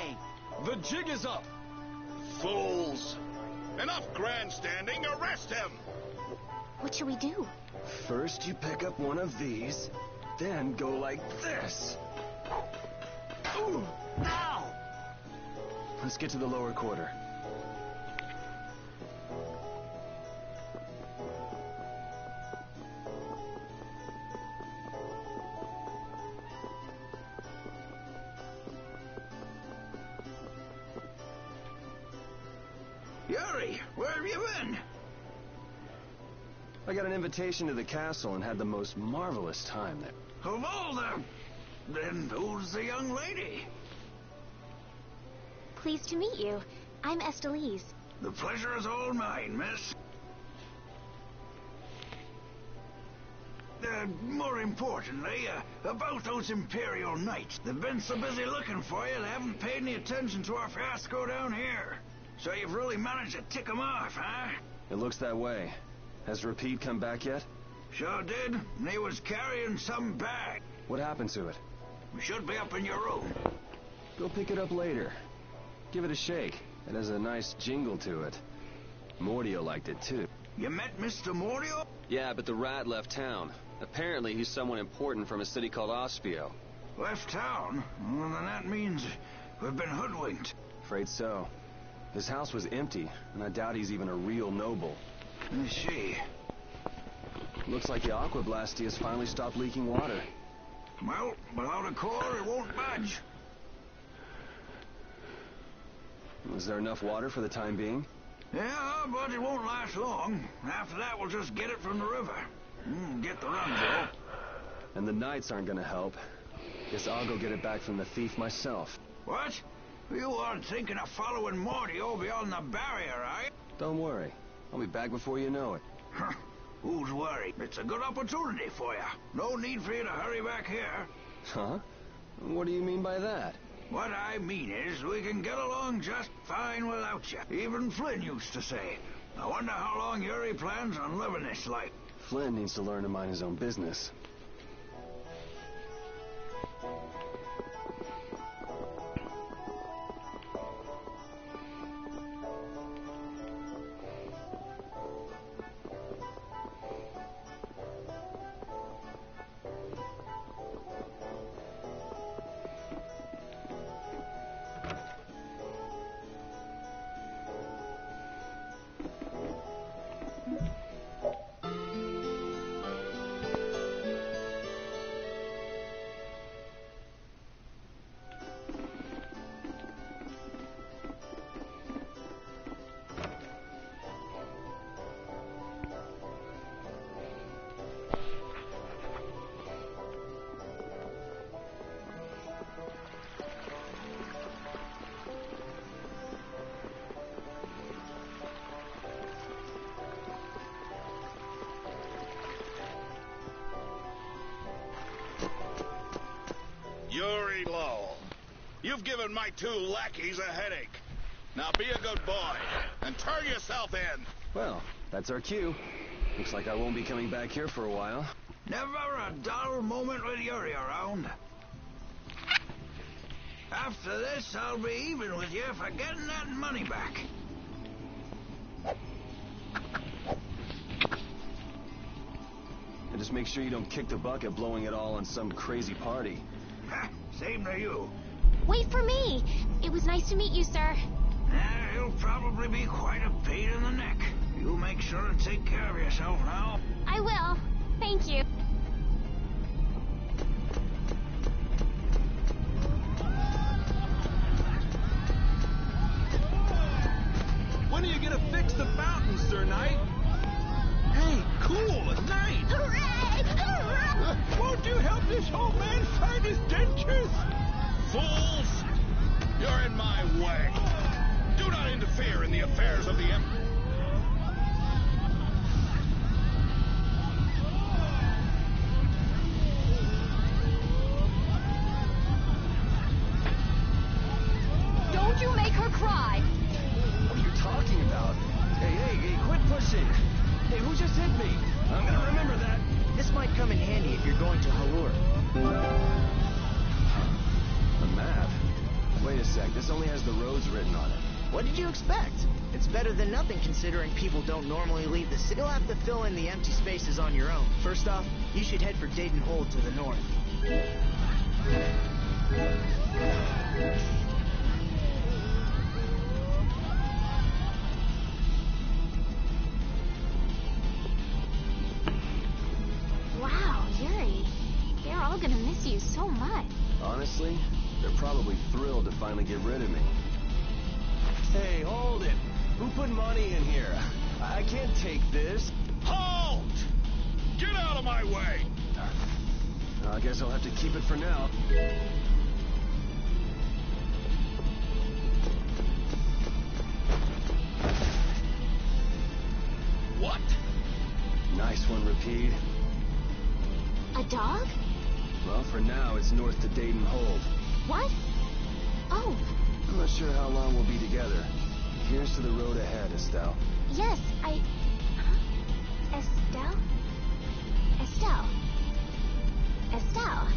way. The jig is up. Fools! Enough grandstanding, arrest him! What should we do? First, you pick up one of these, then go like this. Ooh! Ow! Let's get to the lower quarter. Yuri, where have you been? I got an invitation to the castle and had the most marvelous time there. Of all them, then who's the young lady? Pleased to meet you. I'm Estelise. The pleasure is all mine, miss. More importantly, about those Imperial Knights. They've been so busy looking for you, they haven't paid any attention to our fiasco down here. So you've really managed to tick them off, huh? It looks that way. Has Repeat come back yet? Sure did. And he was carrying some bag. What happened to it? We should be up in your room. Go pick it up later. Give it a shake. It has a nice jingle to it. Mordio liked it too. You met Mr. Mordio? Yeah, but the rat left town. Apparently he's someone important from a city called Ospio. Left town? Well, then that means we've been hoodwinked. Afraid so. His house was empty, and I doubt he's even a real noble. I see. Looks like the Aqua Blasty has finally stopped leaking water. Well, without a core, it won't budge. Is there enough water for the time being? Yeah, but it won't last long. After that, we'll just get it from the river. Get the run, Joe. And the Knights aren't gonna help. Guess I'll go get it back from the thief myself. What? You aren't thinking of following Mordio beyond the barrier, are you? Don't worry. I'll be back before you know it. Huh. Who's worried? It's a good opportunity for you. No need for you to hurry back here. Huh? What do you mean by that? What I mean is, we can get along just fine without you. Even Flynn used to say. I wonder how long Yuri plans on living this life. Flynn needs to learn to mind his own business. Yuri Lowell, you've given my two lackeys a headache. Now be a good boy and turn yourself in. Well, that's our cue. Looks like I won't be coming back here for a while. Never a dull moment with Yuri around. After this, I'll be even with you for getting that money back. And just make sure you don't kick the bucket blowing it all on some crazy party. Ha, same to you. Wait for me! It was nice to meet you, sir. You'll probably be quite a pain in the neck. You make sure and take care of yourself now. I will. Thank you. When are you gonna fix the fountain, Sir Knight? Hey, cool, a knight! Hooray! Hooray! Won't you help this old man find his dentures? Fools! You're in my way. Do not interfere in the affairs of the Emperor. Don't you make her cry! What are you talking about? Hey, quit pushing! Hey, who just hit me? I'm gonna remember that. This might come in handy if you're going to Halur. A map? Wait a sec, this only has the roads written on it. What did you expect? It's better than nothing considering people don't normally leave the city. You'll have to fill in the empty spaces on your own. First off, you should head for Dayton Hold to the north. Wow, Yuri. They're all gonna miss you so much. Honestly, they're probably thrilled to finally get rid of me. Hey, hold it! Who put money in here? I can't take this. Halt! Get out of my way! I guess I'll have to keep it for now. What? Nice one, Rapide. A dog? Well, for now, it's north to Dayton Hold. What? Oh, I'm not sure how long we'll be together. Here's to the road ahead, Estelle. yes, Huh? Estelle? Estelle. Estelle.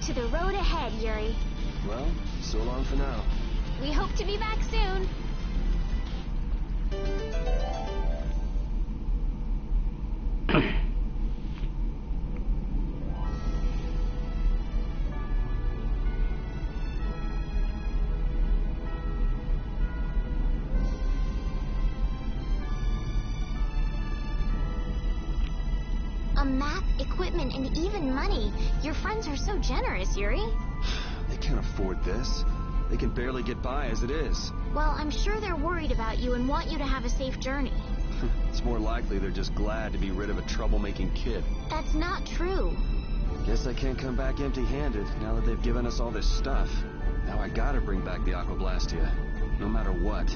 To the road ahead, Yuri. Well, so long for now. We hope to be back soon. A map, equipment, and even money. Your friends are so generous, Yuri. They can't afford this. They can barely get by as it is. Well, I'm sure they're worried about you and want you to have a safe journey. It's more likely they're just glad to be rid of a troublemaking kid. That's not true. Guess I can't come back empty-handed now that they've given us all this stuff. Now I gotta bring back the Aquablastia, no matter what.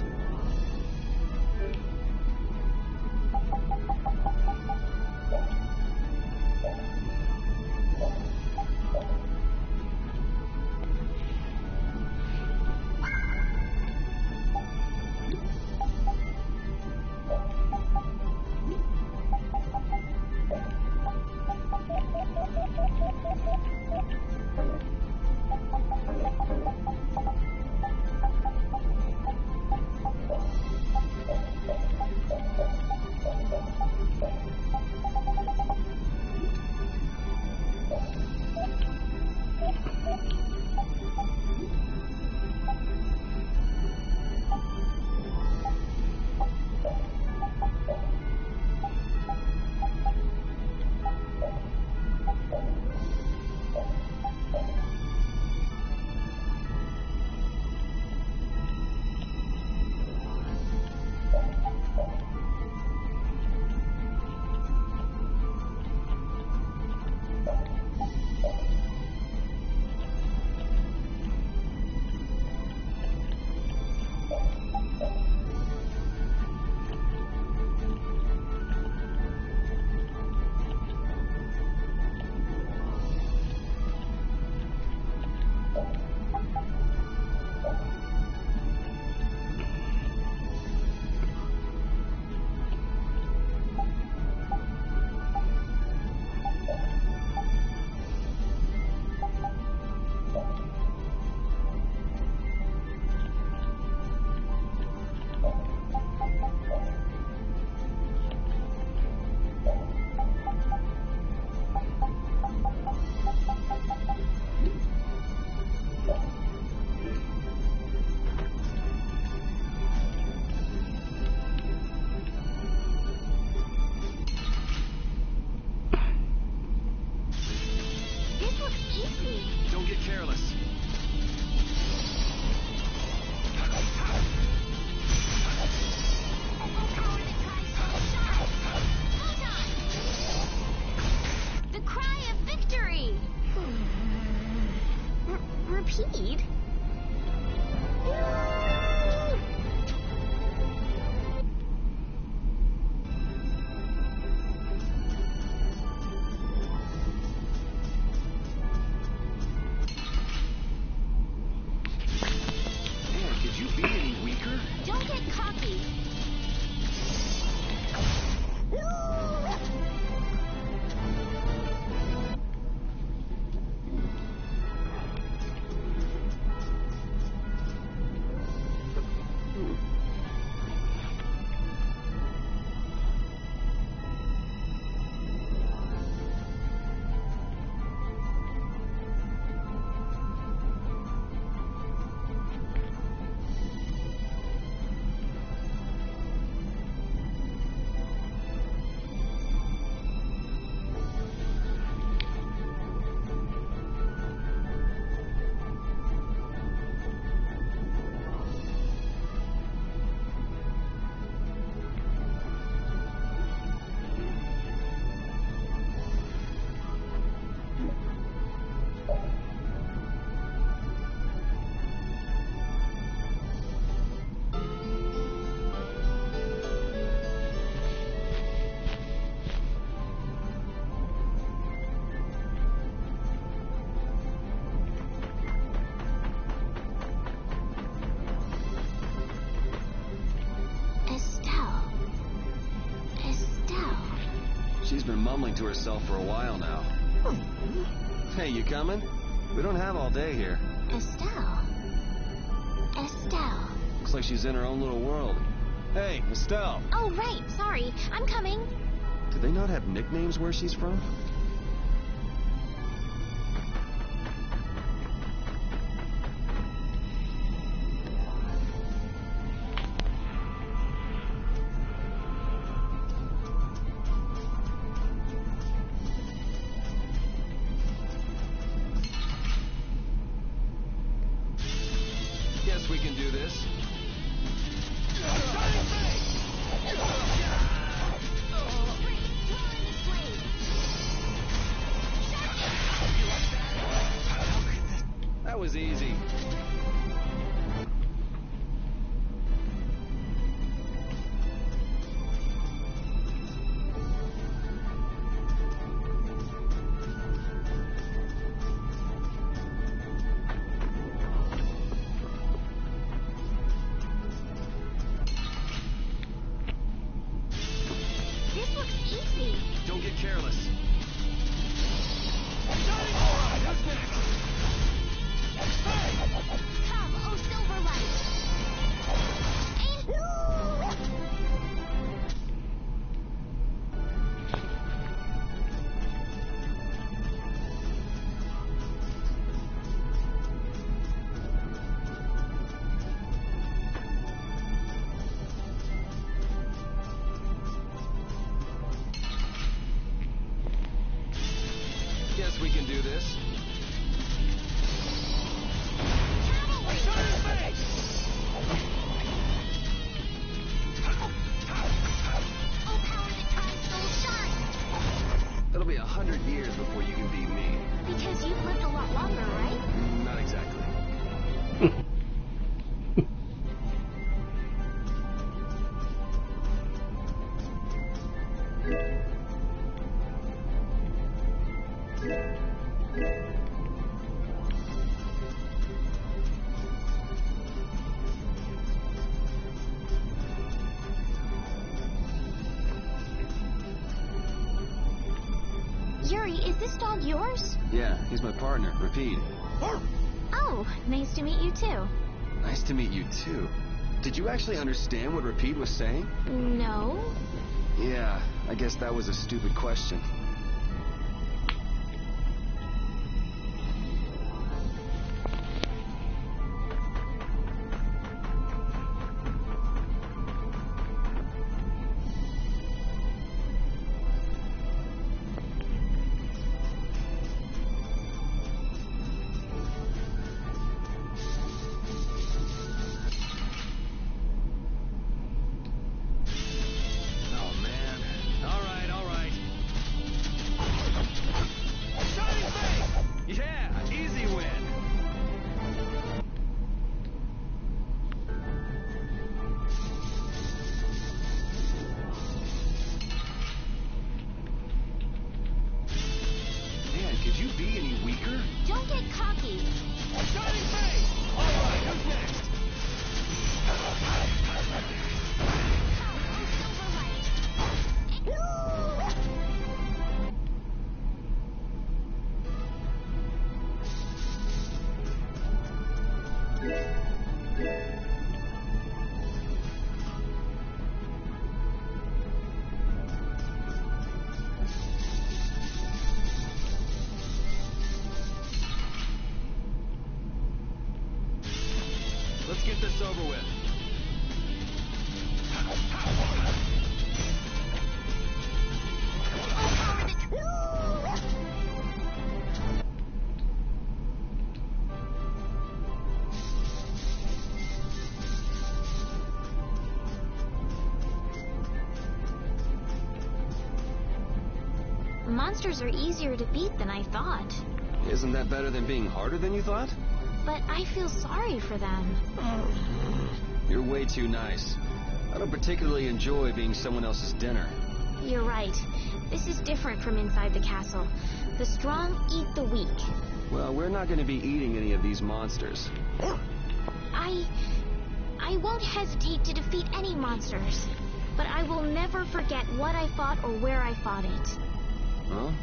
Rapide? Man, could you be any weaker? Don't get cocky. She's been mumbling to herself for a while now. Hey, you coming? We don't have all day here. Estelle. Estelle. Looks like she's in her own little world. Hey, Estelle. Oh, right. Sorry. I'm coming. Do they not have nicknames where she's from? Guess we can do this. That was easy. This looks easy. Don't get careless. Come, oh Silverlight. Guess we can do this. It'll be 100 years before you can beat me. Because you've lived a lot longer, right? Not exactly. Yuri, is this dog yours? Yeah, he's my partner, Repeat. Oh, nice to meet you too. Nice to meet you, too. Did you actually understand what Repeat was saying? No? Yeah, I guess that was a stupid question. Could you be any weaker? Don't get cocky. Shining face! All right, who's next? Come, oh Silverlight. Let's get this over with. Monsters are easier to beat than I thought. Isn't that better than being harder than you thought? But I feel sorry for them. You're way too nice. I don't particularly enjoy being someone else's dinner. You're right. This is different from inside the castle. The strong eat the weak. Well, we're not going to be eating any of these monsters. I won't hesitate to defeat any monsters. but I will never forget what I fought or where I fought it. Well,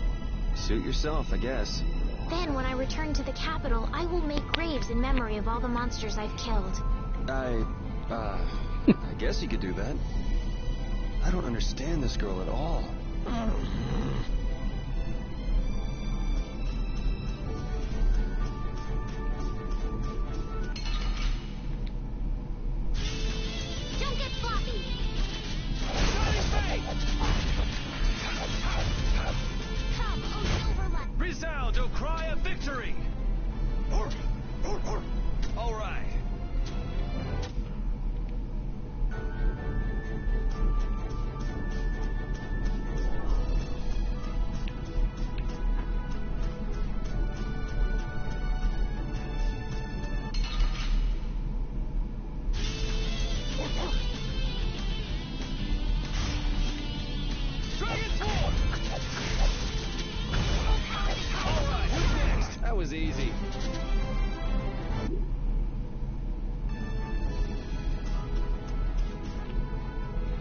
suit yourself, I guess. Then, when I return to the capital, I will make graves in memory of all the monsters I've killed. I guess you could do that. I don't understand this girl at all. Don't get sloppy! Come, oh Silverlight! Resound, O cry of victory! All right. That was easy.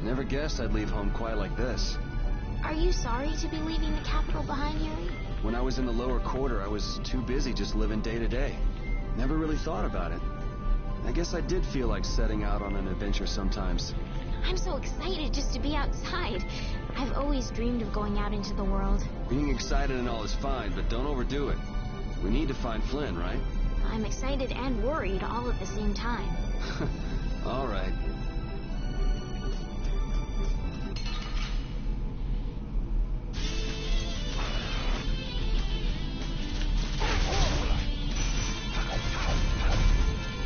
Never guessed I'd leave home quite like this. Are you sorry to be leaving the capital behind, Yuri? When I was in the lower quarter, I was too busy just living day to day. Never really thought about it. I guess I did feel like setting out on an adventure sometimes. I'm so excited just to be outside. I've always dreamed of going out into the world. Being excited and all is fine, but don't overdo it. We need to find Flynn, right? I'm excited and worried all at the same time. All right.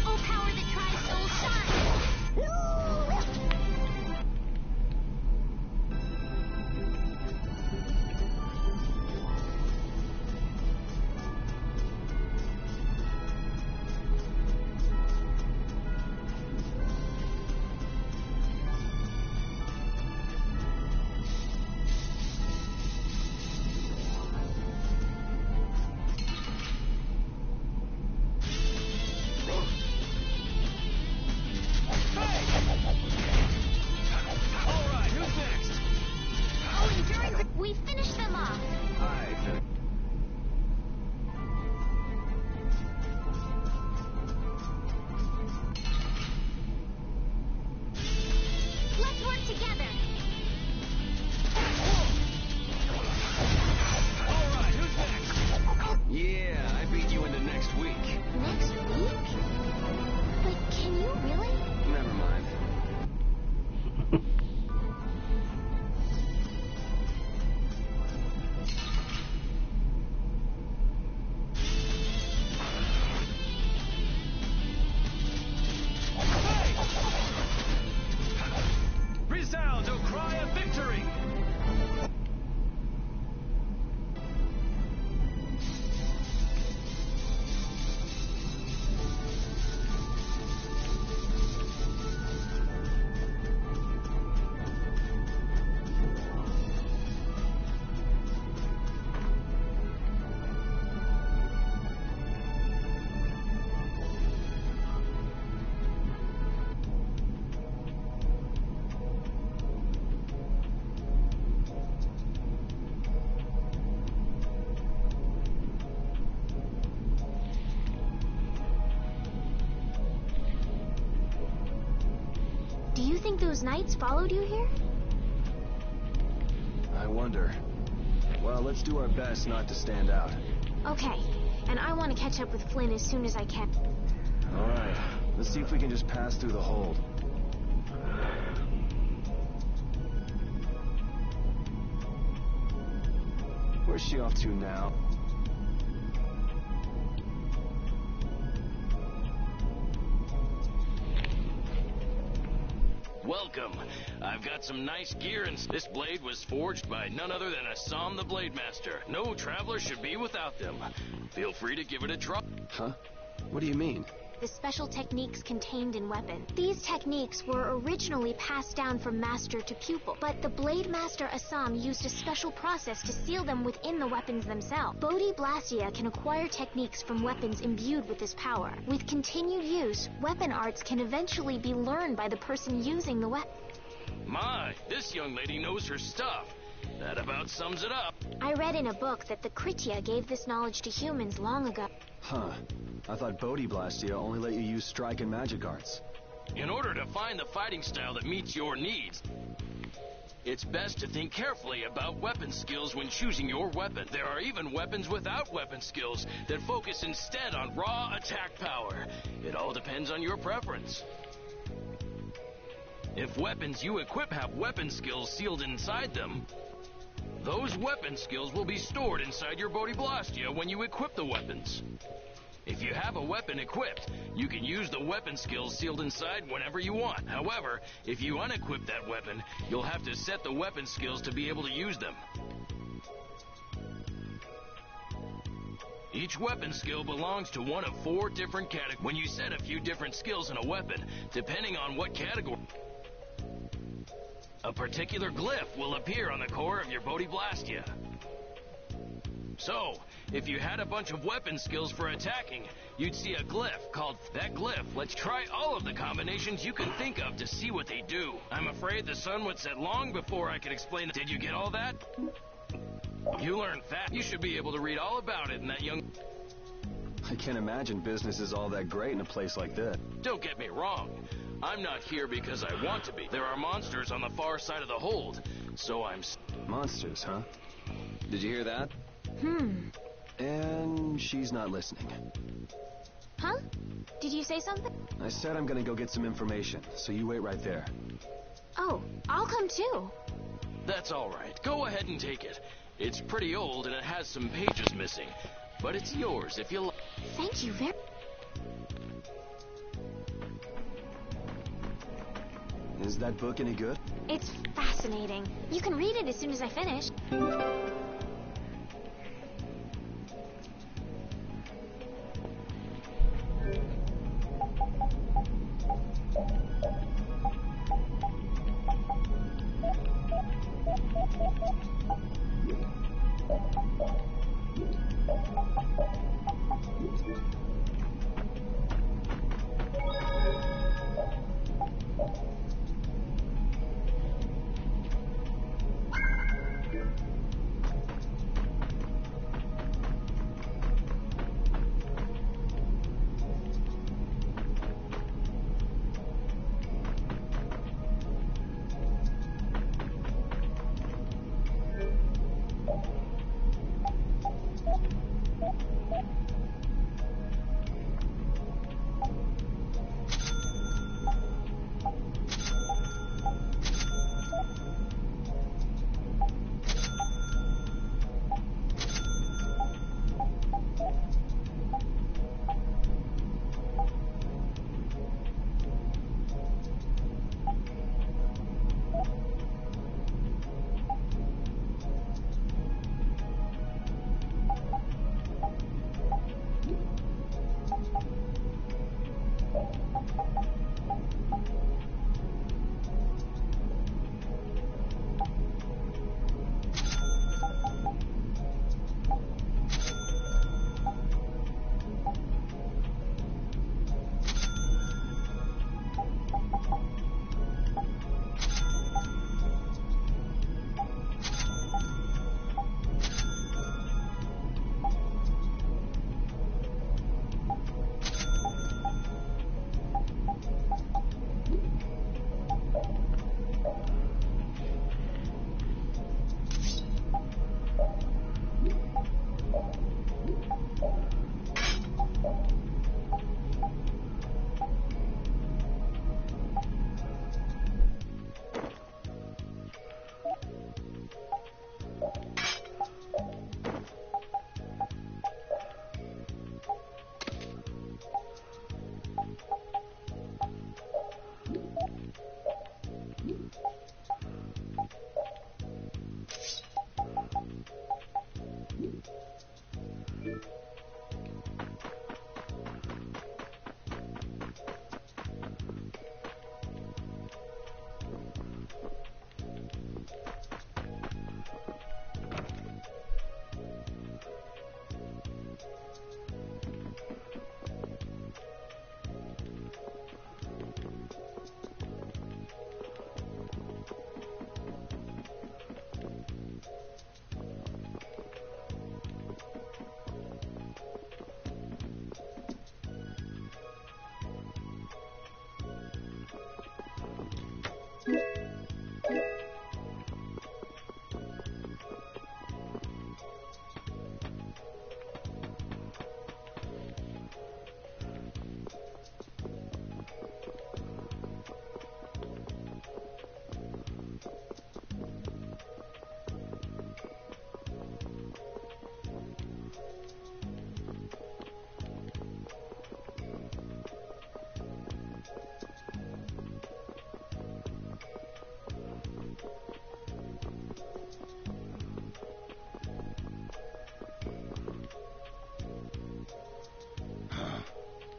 Oh, power that tries soul shine! We finished them off. Let's work together. All right, who's next? Yeah, I beat you into next week. Next week? But can you really? Never mind. Resound, O cry of victory! Do you think those knights followed you here? I wonder. Well, let's do our best not to stand out. Okay, and I want to catch up with Flynn as soon as I can. All right, let's see if we can just pass through the hold. Where's she off to now? Welcome. I've got some nice gear, and this blade was forged by none other than Assam the Blade Master. No traveler should be without them. Feel free to give it a try. Huh? What do you mean? The special techniques contained in weapon. These techniques were originally passed down from master to pupil, but the Blade Master Assam used a special process to seal them within the weapons themselves. Bodhi Blastia can acquire techniques from weapons imbued with this power. With continued use, weapon arts can eventually be learned by the person using the weapon. My, this young lady knows her stuff. That about sums it up. I read in a book that the Kritia gave this knowledge to humans long ago. Huh. I thought Bodhi Blastia only let you use strike and magic arts. In order to find the fighting style that meets your needs, it's best to think carefully about weapon skills when choosing your weapon. There are even weapons without weapon skills that focus instead on raw attack power. It all depends on your preference. If weapons you equip have weapon skills sealed inside them, those weapon skills will be stored inside your Bodhi Blastia when you equip the weapons. If you have a weapon equipped, you can use the weapon skills sealed inside whenever you want. However, if you unequip that weapon, you'll have to set the weapon skills to be able to use them. Each weapon skill belongs to one of 4 different categories. When you set a few different skills in a weapon, depending on what category, a particular glyph will appear on the core of your Bodhi Blastia. So, if you had a bunch of weapon skills for attacking, you'd see a glyph called that glyph. Let's try all of the combinations you can think of to see what they do. I'm afraid the sun would set long before I could explain it. Did you get all that? You learned fast. You should be able to read all about it in that young... I can't imagine business is all that great in a place like this. Don't get me wrong. I'm not here because I want to be. There are monsters on the far side of the hold, so I'm... Monsters, huh? Did you hear that? And she's not listening. Huh? Did you say something? I said I'm gonna go get some information, so you wait right there. Oh, I'll come too. That's all right. Go ahead and take it. It's pretty old and it has some pages missing, but it's yours if you like. Thank you very... Is that book any good? It's fascinating. You can read it as soon as I finish.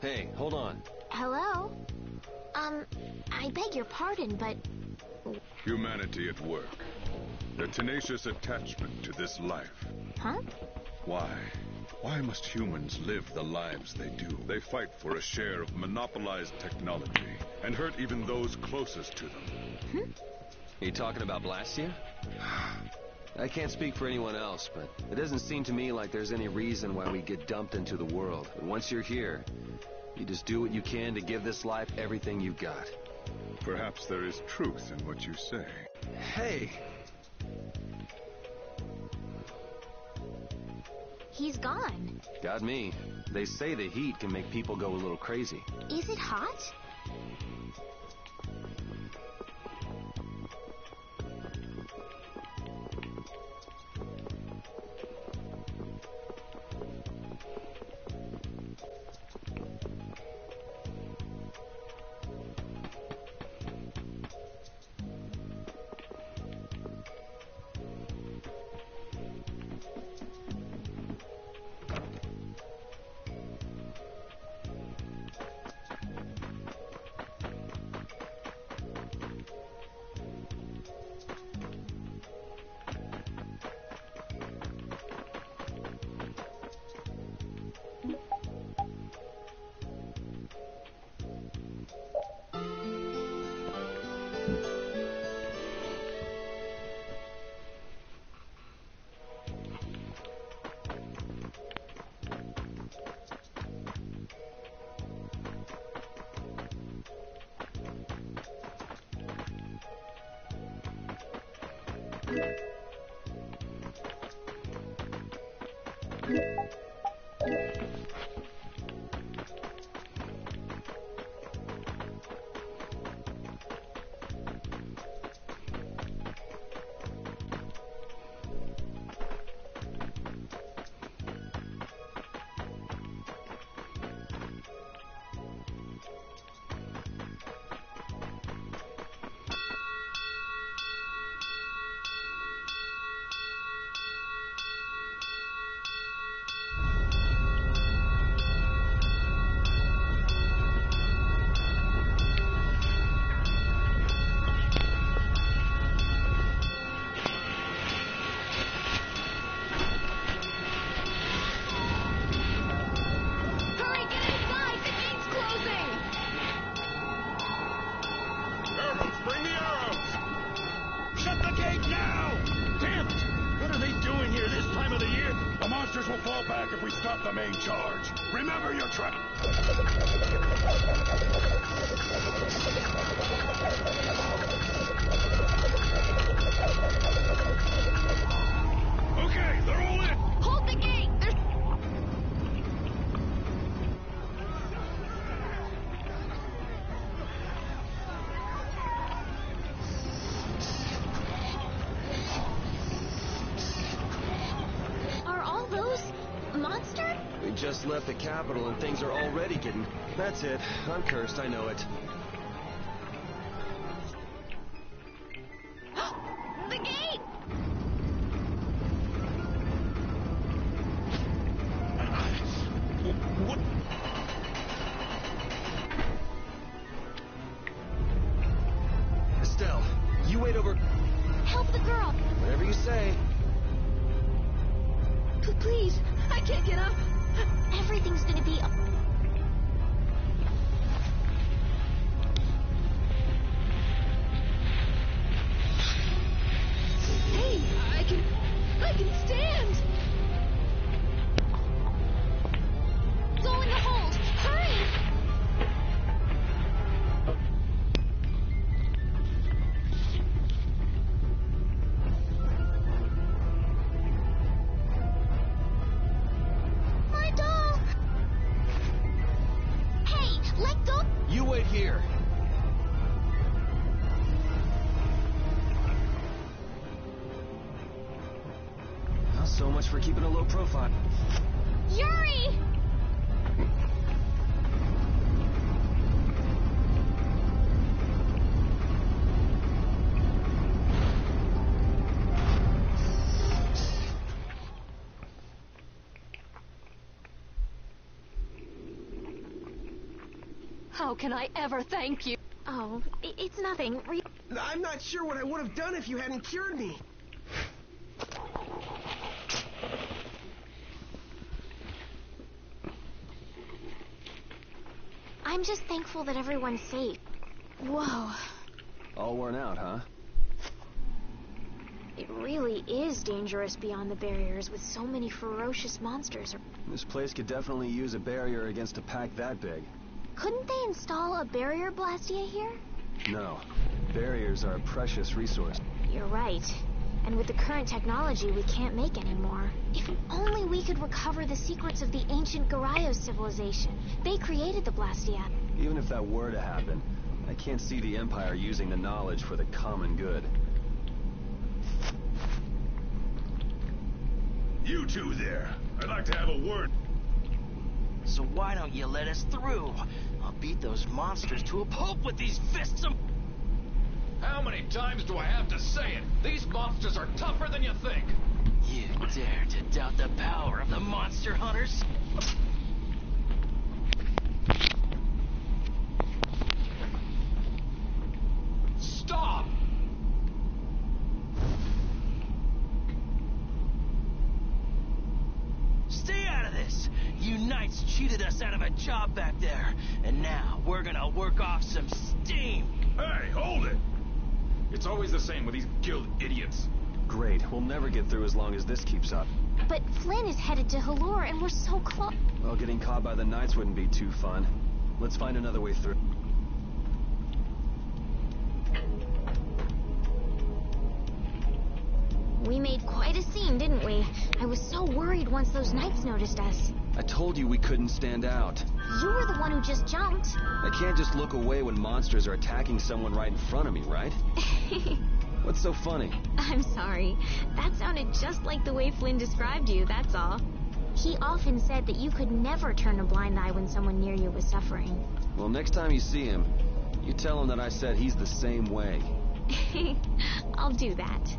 Hey, hold on. Hello? I beg your pardon, but... Humanity at work. Their tenacious attachment to this life. Huh? Why? Why must humans live the lives they do? They fight for a share of monopolized technology and hurt even those closest to them. Are you talking about Blastia? I can't speak for anyone else, but it doesn't seem to me like there's any reason why we get dumped into the world. But once you're here, you just do what you can to give this life everything you've got. Perhaps there is truth in what you say. Hey! He's gone. Got me. They say the heat can make people go a little crazy. Is it hot? Remember your trap. Okay, they're all in. Hold the gate! There's... Are all those monsters? We just left the capital and things are already getting... That's it. I'm cursed, I know it. The gate! What? Estelle, you wait over... Help the girl! Whatever you say. Please, I can't get up. Everything's gonna be... Hey, I can stand! Go in the hold! Hurry! My doll! Hey, let go! You wait here. Well, so much for keeping a low profile. Yuri! How can I ever thank you? Oh, it's nothing. I'm not sure what I would have done if you hadn't cured me. I'm just thankful that everyone's safe. Whoa. All worn out, huh? It really is dangerous beyond the barriers with so many ferocious monsters. This place could definitely use a barrier against a pack that big. Couldn't they install a barrier blastia here? No. Barriers are a precious resource. You're right. And with the current technology, we can't make any more. If only we could recover the secrets of the ancient Garayos civilization. They created the blastia. Even if that were to happen, I can't see the Empire using the knowledge for the common good. You two there. I'd like to have a word. So why don't you let us through? I'll beat those monsters to a pulp with these fists of... How many times do I have to say it? These monsters are tougher than you think. You dare to doubt the power of the monster hunters? Stop! Stay out of this! You knights cheated us out of a job back there, and now we're gonna work off some steam! Hey, hold it! It's always the same with these guild idiots. Great, we'll never get through as long as this keeps up. But Flynn is headed to Halure, and we're so close. Well, getting caught by the Knights wouldn't be too fun. Let's find another way through. We made quite a scene, didn't we? I was so worried once those Knights noticed us. I told you we couldn't stand out. You were the one who just jumped. I can't just look away when monsters are attacking someone right in front of me, right? What's so funny? I'm sorry. That sounded just like the way Flynn described you, that's all. He often said that you could never turn a blind eye when someone near you was suffering. Well, next time you see him, you tell him that I said he's the same way. I'll do that.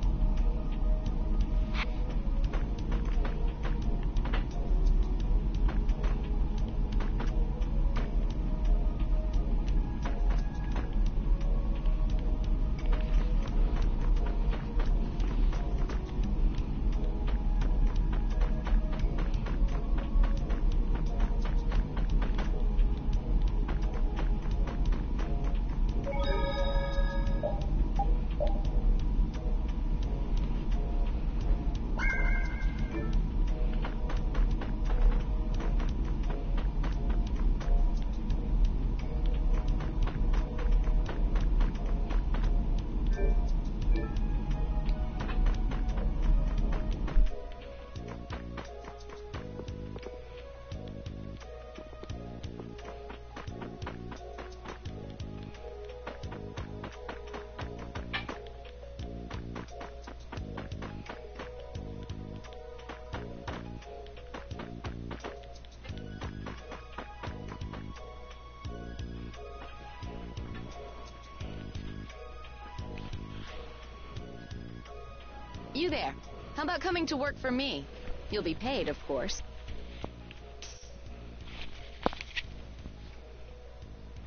You there. How about coming to work for me? You'll be paid, of course.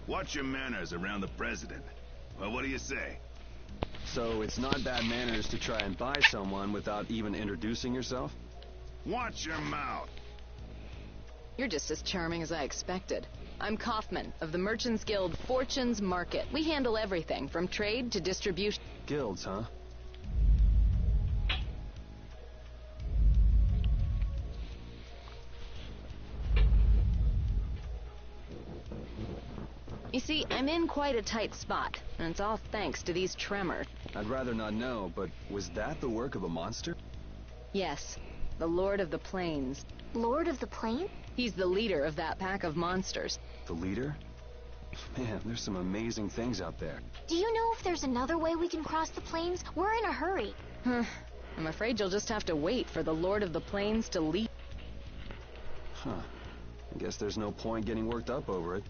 Watch your manners around the president. Well, what do you say? So it's not bad manners to try and buy someone without even introducing yourself? Watch your mouth. You're just as charming as I expected. I'm Kaufman, of the Merchants Guild Fortunes Market. We handle everything, from trade to distribution. Guilds, huh? You see, I'm in quite a tight spot, and it's all thanks to these tremors. I'd rather not know, but was that the work of a monster? Yes, the Lord of the Plains. Lord of the Plain? He's the leader of that pack of monsters. The leader? Man, there's some amazing things out there. Do you know if there's another way we can cross the plains? We're in a hurry. I'm afraid you'll just have to wait for the Lord of the Plains to lead. Huh. I guess there's no point getting worked up over it.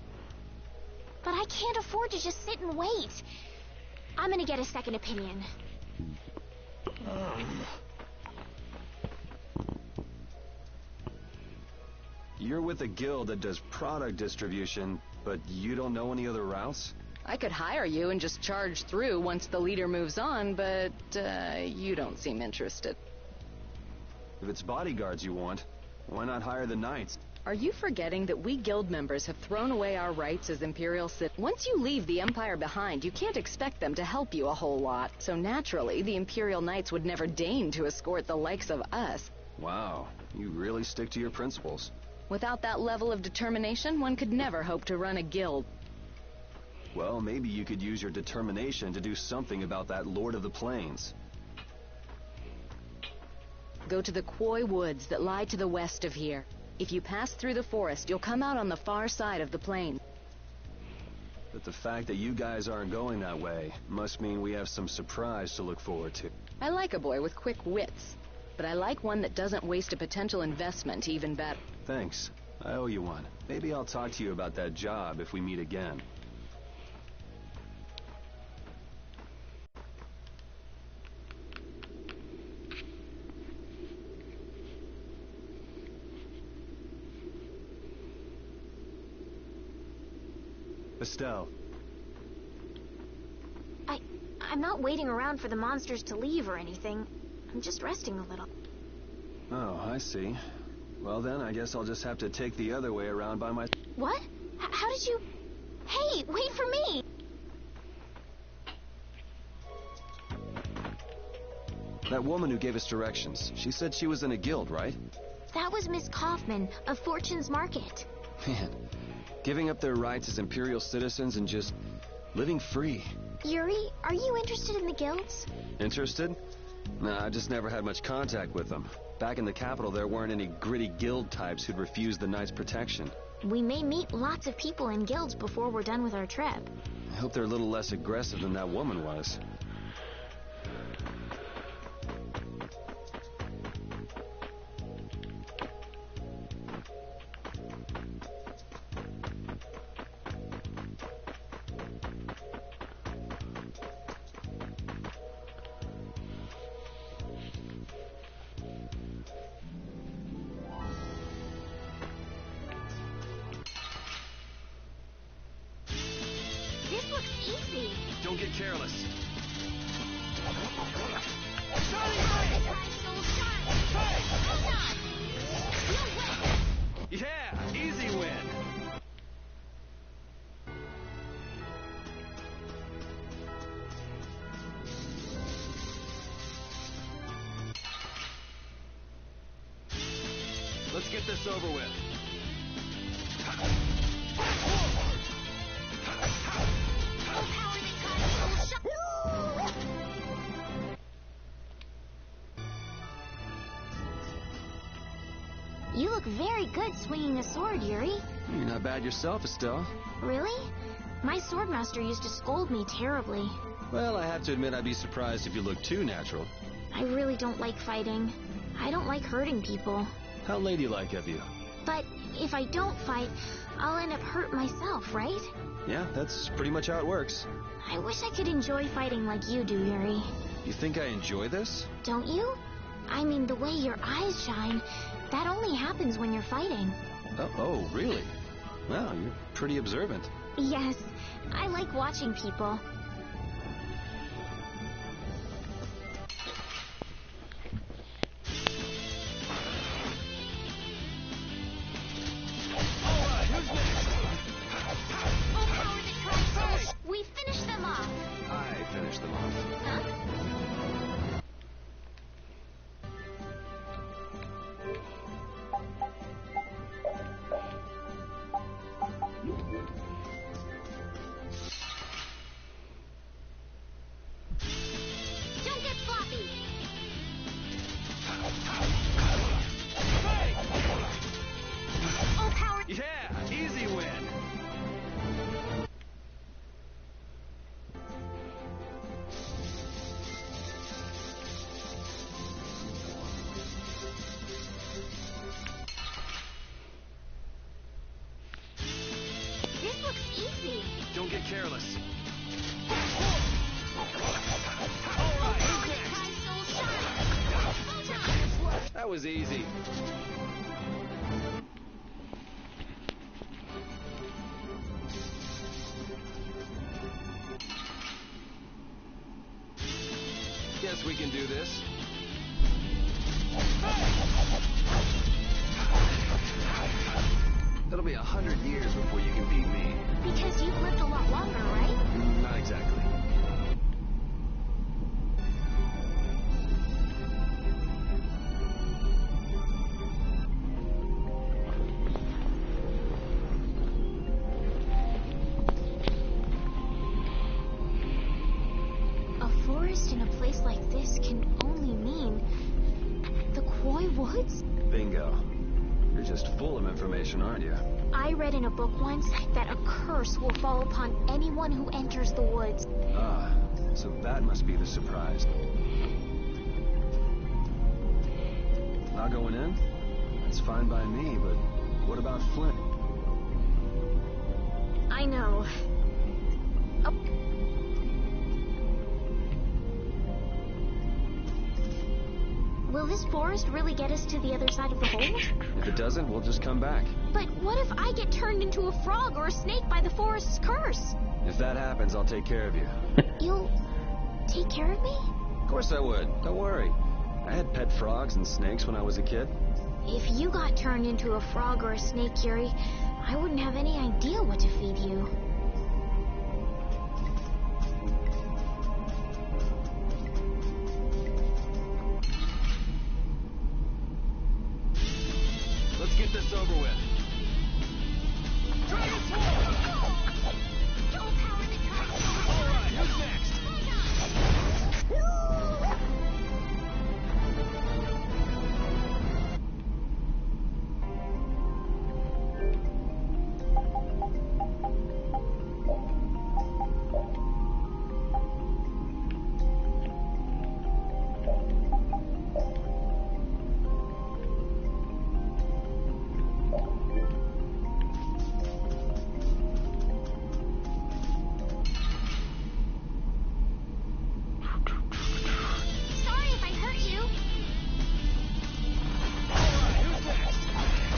But I can't afford to just sit and wait. I'm gonna get a second opinion. You're with a guild that does product distribution. But you don't know any other routes? I could hire you and just charge through once the leader moves on, but you don't seem interested. If it's bodyguards you want, why not hire the knights? Are you forgetting that we guild members have thrown away our rights as Imperial citizens? Once you leave the Empire behind, you can't expect them to help you a whole lot. So naturally, the Imperial Knights would never deign to escort the likes of us. Wow, you really stick to your principles. Without that level of determination, one could never hope to run a guild. Well, maybe you could use your determination to do something about that Lord of the Plains. Go to the Koi Woods that lie to the west of here. If you pass through the forest, you'll come out on the far side of the plain. But the fact that you guys aren't going that way must mean we have some surprise to look forward to. I like a boy with quick wits, but I like one that doesn't waste a potential investment even better. Thanks. I owe you one. Maybe I'll talk to you about that job if we meet again. Estelle. I'm not waiting around for the monsters to leave or anything. I'm just resting a little. Oh, I see. Well then, I guess I'll just have to take the other way around by my... What? How did you... Hey, wait for me! That woman who gave us directions, she said she was in a guild, right? That was Miss Kaufman of Fortune's Market. Man, giving up their rights as Imperial citizens and just living free. Yuri, are you interested in the guilds? Interested? Nah, I just never had much contact with them. Back in the capital, there weren't any gritty guild types who'd refuse the Knights' protection. We may meet lots of people in guilds before we're done with our trip. I hope they're a little less aggressive than that woman was. This looks easy. Don't get careless. Yeah, easy win. Let's get this over with. You look very good swinging a sword, Yuri. You're not bad yourself, Estelle. Really? My swordmaster used to scold me terribly. Well, I have to admit I'd be surprised if you looked too natural. I really don't like fighting. I don't like hurting people. How ladylike of you. But if I don't fight, I'll end up hurt myself, right? Yeah, that's pretty much how it works. I wish I could enjoy fighting like you do, Yuri. You think I enjoy this? Don't you? I mean, the way your eyes shine, that only happens when you're fighting. Oh, really? Wow, you're pretty observant. Yes, I like watching people. We finished them off. I finished them off. Huh? Don't get sloppy. Oh, power. Yeah, easy win. This looks easy. Don't get careless. That was easy. can do this. It'll be 100 years before you can beat me. Because you've lived a lot longer, right? Not exactly. A forest in a place like this can only mean the Koi Woods? Bingo. You're just full of information, aren't you? I read in a book once that a curse will fall upon anyone who enters the woods. Ah, so that must be the surprise. Not going in? That's fine by me, but what about Flint? I know. Oh. Will this forest really get us to the other side of the hole? If it doesn't, we'll just come back. But what if I get turned into a frog or a snake by the forest's curse? If that happens, I'll take care of you. You'll take care of me? Of course I would. Don't worry. I had pet frogs and snakes when I was a kid. If you got turned into a frog or a snake, Yuri, I wouldn't have any idea what to feed you. Let's get this over with. All right, who's next? Sorry if I hurt you. All right, who's next?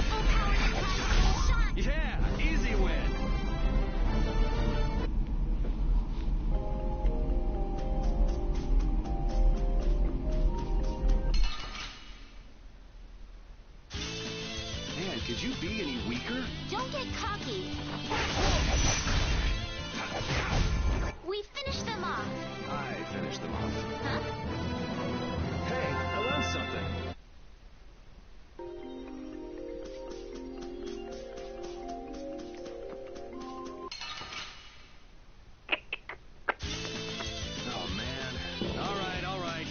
Full power attack, full shot. Yeah, easy win. Man, could you be any weaker? Don't get cocky. We finished them off. I finished them off. Huh? Hey, I learned something. Oh, man. All right, all right.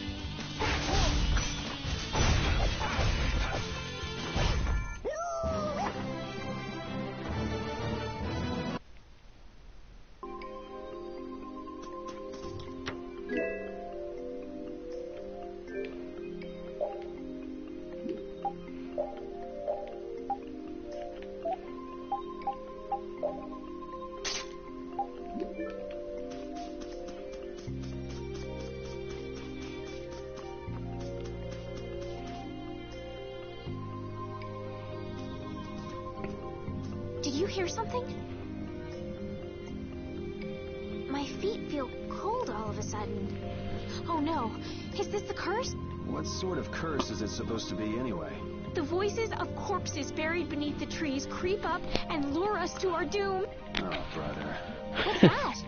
Did you hear something? My feet feel cold all of a sudden. Oh no, is this the curse? What sort of curse is it supposed to be anyway? The voices of corpses buried beneath the trees creep up and lure us to our doom. Oh, brother. What's that?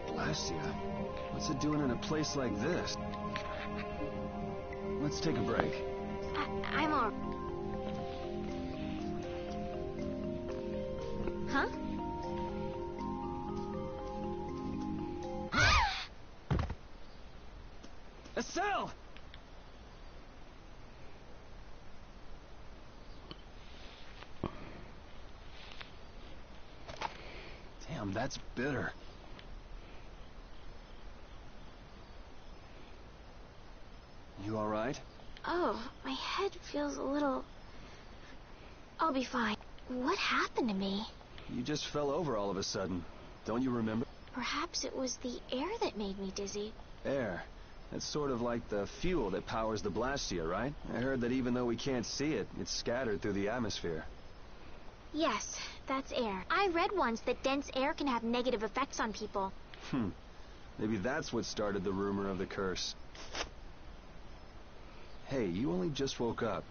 Blastia, what's it doing in a place like this? Let's take a break. I'm all... Huh? Estelle! Damn, that's bitter. You all right? Oh, my head feels a little... I'll be fine. What happened to me? You just fell over all of a sudden. Don't you remember? Perhaps it was the air that made me dizzy. Air. It's sort of like the fuel that powers the Blastia, right? I heard that even though we can't see it, it's scattered through the atmosphere. Yes, that's air. I read once that dense air can have negative effects on people. Maybe that's what started the rumor of the curse. Hey, you only just woke up.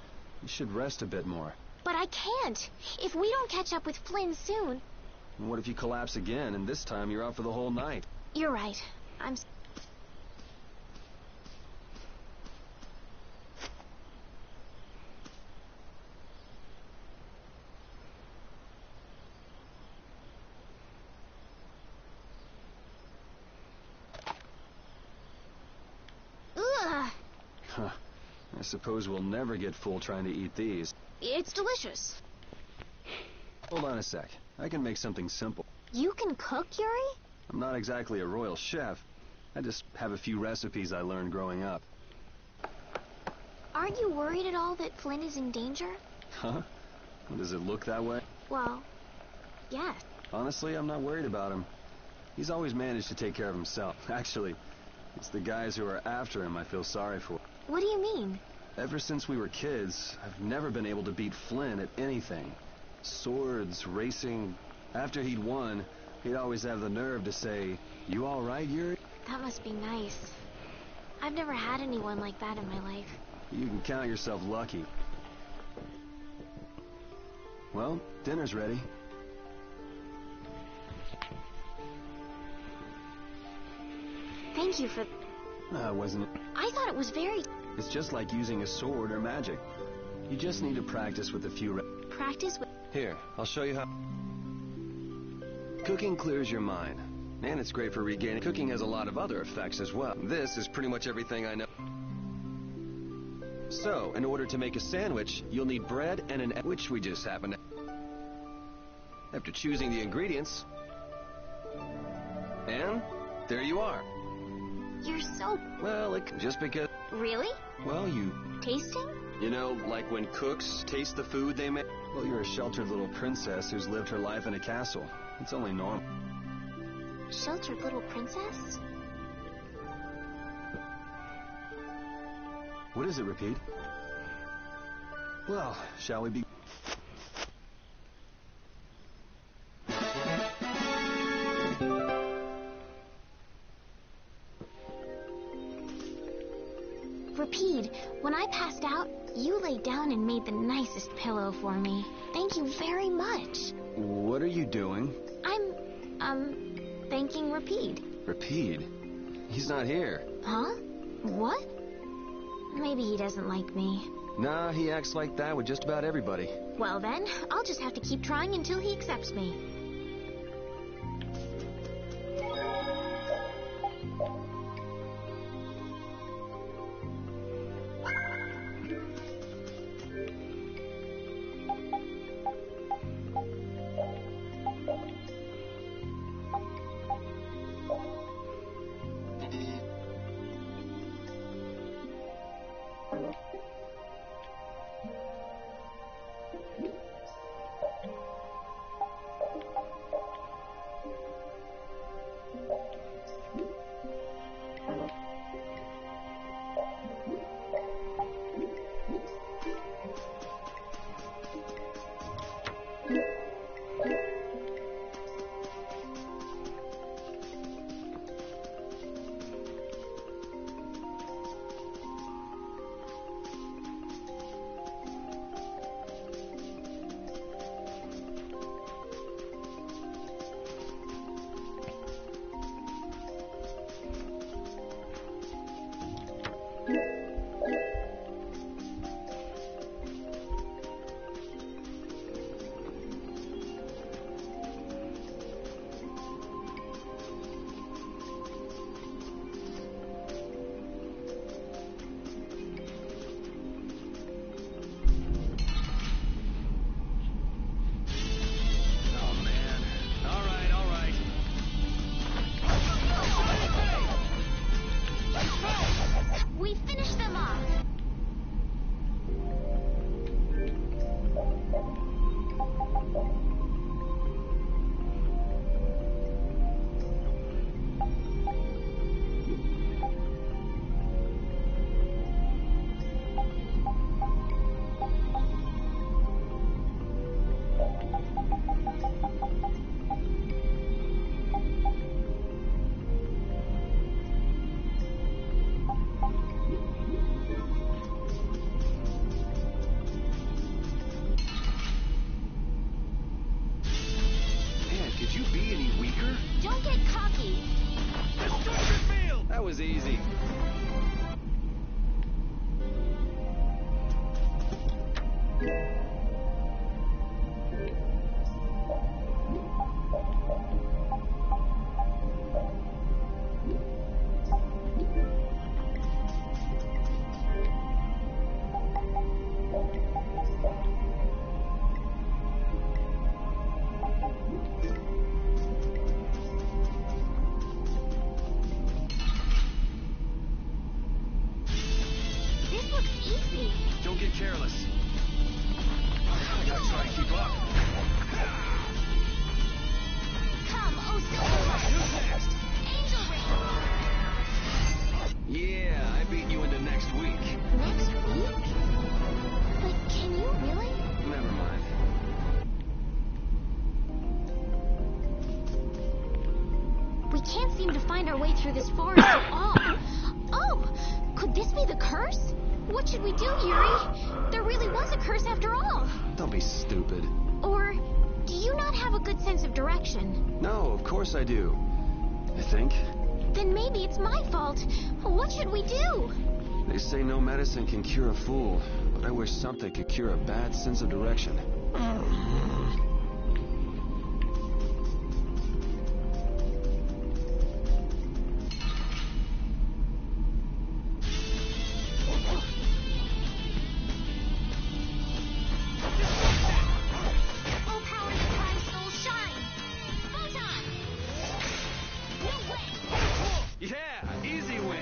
You should rest a bit more. But I can't. If we don't catch up with Flynn soon... And what if you collapse again, and this time you're out for the whole night? You're right. I'm... Ugh! Huh. I suppose we'll never get full trying to eat these. It's delicious. Hold on a sec. I can make something simple. You can cook, Yuri? I'm not exactly a royal chef. I just have a few recipes I learned growing up. Aren't you worried at all that Flynn is in danger? Huh? Does it look that way? Well, yes. Honestly, I'm not worried about him. He's always managed to take care of himself. Actually, it's the guys who are after him I feel sorry for. What do you mean? Ever since we were kids, I've never been able to beat Flynn at anything. Swords, racing. After he'd won, he'd always have the nerve to say, "You all right, Yuri?" That must be nice. I've never had anyone like that in my life. You can count yourself lucky. Well, dinner's ready. Thank you for... Wasn't... I thought it was very... It's just like using a sword or magic. You just need to practice with a few... Practice with... Here, I'll show you how... Cooking clears your mind. And it's great for regaining... Cooking has a lot of other effects as well. This is pretty much everything I know. So, in order to make a sandwich, you'll need bread and an egg, which we just happen to... After choosing the ingredients... And there you are. You're so... Well, just because... Really? Well, you... Tasting? You know, like when cooks taste the food they make? Well, you're a sheltered little princess who's lived her life in a castle. It's only normal. Sheltered little princess? What is it, Repeat? Well, shall we be... Repeat, when I passed out, you laid down and made the nicest pillow for me. Thank you very much. What are you doing? Thanking Repeat. Repeat? He's not here. Huh? What? Maybe he doesn't like me. Nah, he acts like that with just about everybody. Well then, I'll just have to keep trying until he accepts me. you be any weaker? Don't get cocky. Destruction field! That was easy. This looks easy. Don't get careless. I gotta try and keep up. Come, oh Silverlight. Who's next? Angel Ring. Yeah, I beat you into next week. Next week? But can you really? Never mind. We can't seem to find our way through this forest at all. Oh! Could this be the curse? What should we do, Yuri? There really was a curse after all. Don't be stupid. Or do you not have a good sense of direction? No, of course I do. I think. Then maybe it's my fault. What should we do? They say no medicine can cure a fool, but I wish something could cure a bad sense of direction. Oh, power to Christ, soul shine! Photon! No way! Yeah, easy win.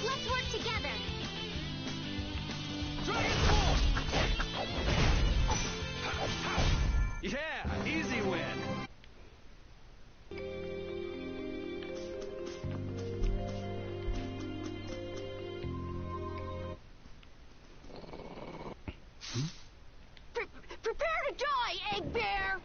Let's work together. Yeah, easy win. Prepare to die, Egg Bear!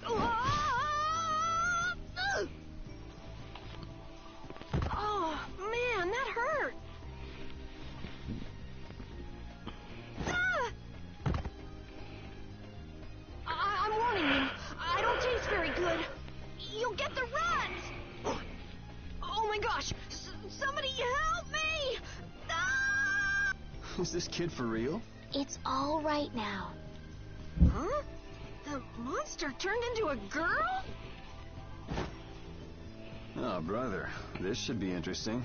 Whoa! Oh, man, that hurt. I'm warning you. I don't taste very good. You'll get the runs. Oh my gosh. Somebody help me. Ah! Is this kid for real? It's all right now. Huh? The monster turned into a girl? Oh, brother. This should be interesting.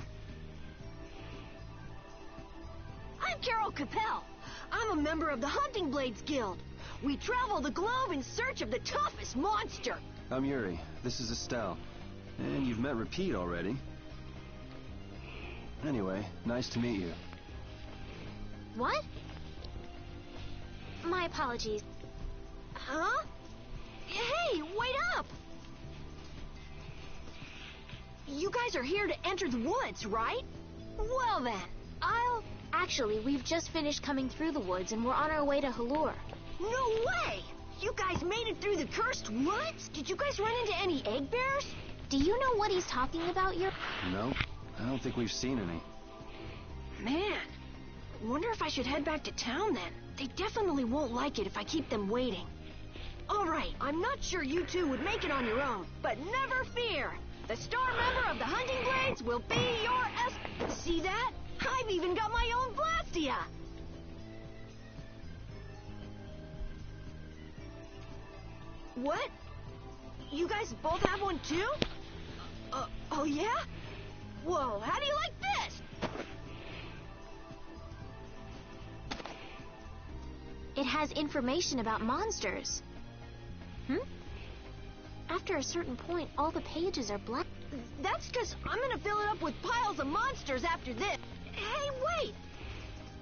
I'm Carol Capel. I'm a member of the Hunting Blades Guild. We travel the globe in search of the toughest monster. I'm Yuri. This is Estelle. And you've met Repeat already. Anyway, nice to meet you. What? My apologies. Huh? Hey, wait up! You guys are here to enter the woods, right? Well then, Actually, we've just finished coming through the woods and we're on our way to Halur. no way! You guys made it through the cursed woods? Did you guys run into any egg bears? Do you know what he's talking about, Yuri? No, I don't think we've seen any. Man, wonder if I should head back to town then. They definitely won't like it if I keep them waiting. All right, I'm not sure you two would make it on your own, but never fear. The star member of the Hunting Blades will be your See that? I've even got my own Blastia. What? You guys both have one too? Oh yeah? Whoa, how do you like this? It has information about monsters. After a certain point, all the pages are blank. That's because I'm gonna fill it up with piles of monsters after this. Hey, wait!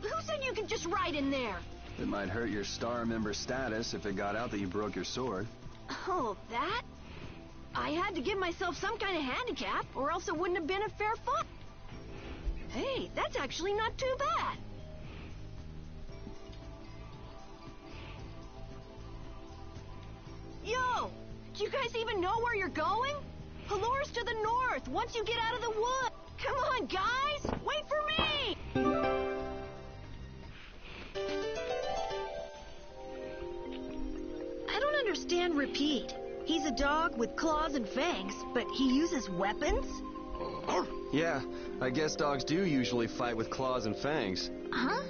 Who said you could just write in there? It might hurt your star member status if it got out that you broke your sword. Oh, that? I had to give myself some kind of handicap, or else it wouldn't have been a fair fight. Hey, that's actually not too bad. Yo! Do you guys even know where you're going? Halore's to the north, once you get out of the wood. Come on, guys! Wait for me! I don't understand Repeat. He's a dog with claws and fangs, but he uses weapons? Yeah, I guess dogs do usually fight with claws and fangs. Huh?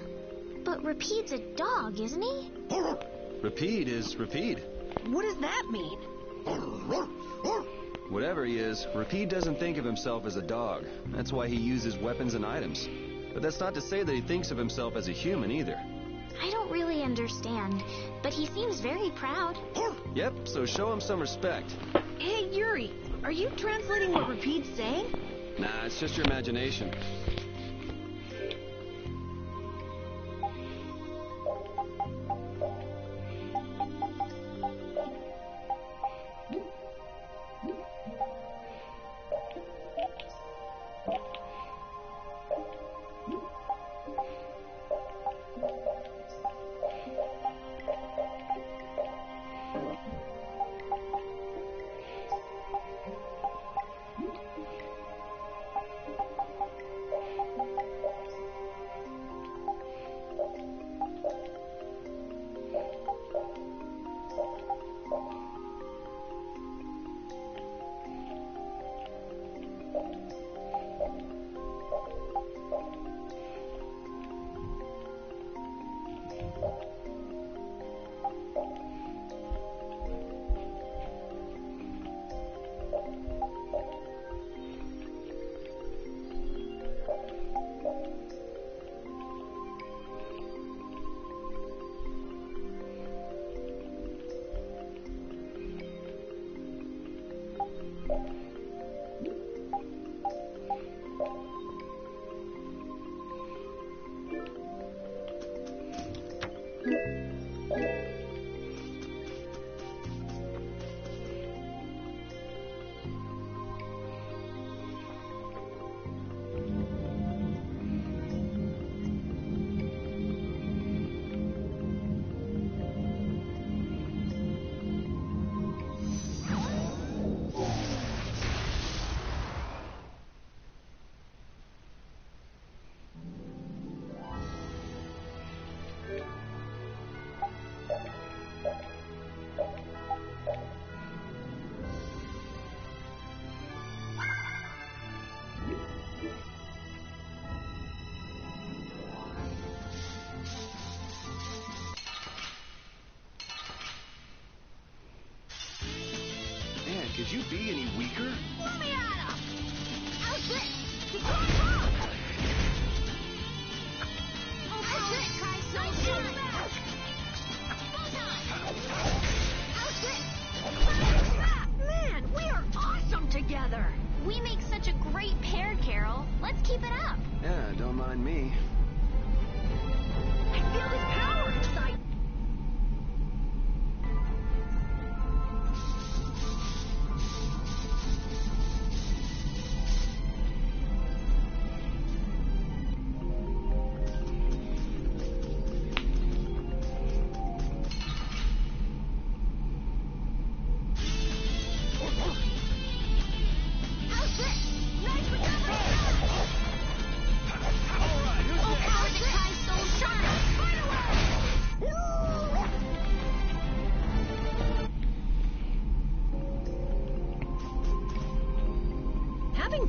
But Repeat's a dog, isn't he? Repeat is Repeat. What does that mean? Whatever he is, Repeat doesn't think of himself as a dog. That's why he uses weapons and items. But that's not to say that he thinks of himself as a human either. I don't really understand, but he seems very proud. Yep, so show him some respect. Hey, Yuri, are you translating what Repeat's saying? Nah, it's just your imagination. Could you be any weaker? Let me at him! How's this? He's on top! Oh, how's it? Nice shooting back! How's it? Man, we are awesome together! We make such a great pair, Carol. Let's keep it up. Yeah, don't mind me. I feel his power inside.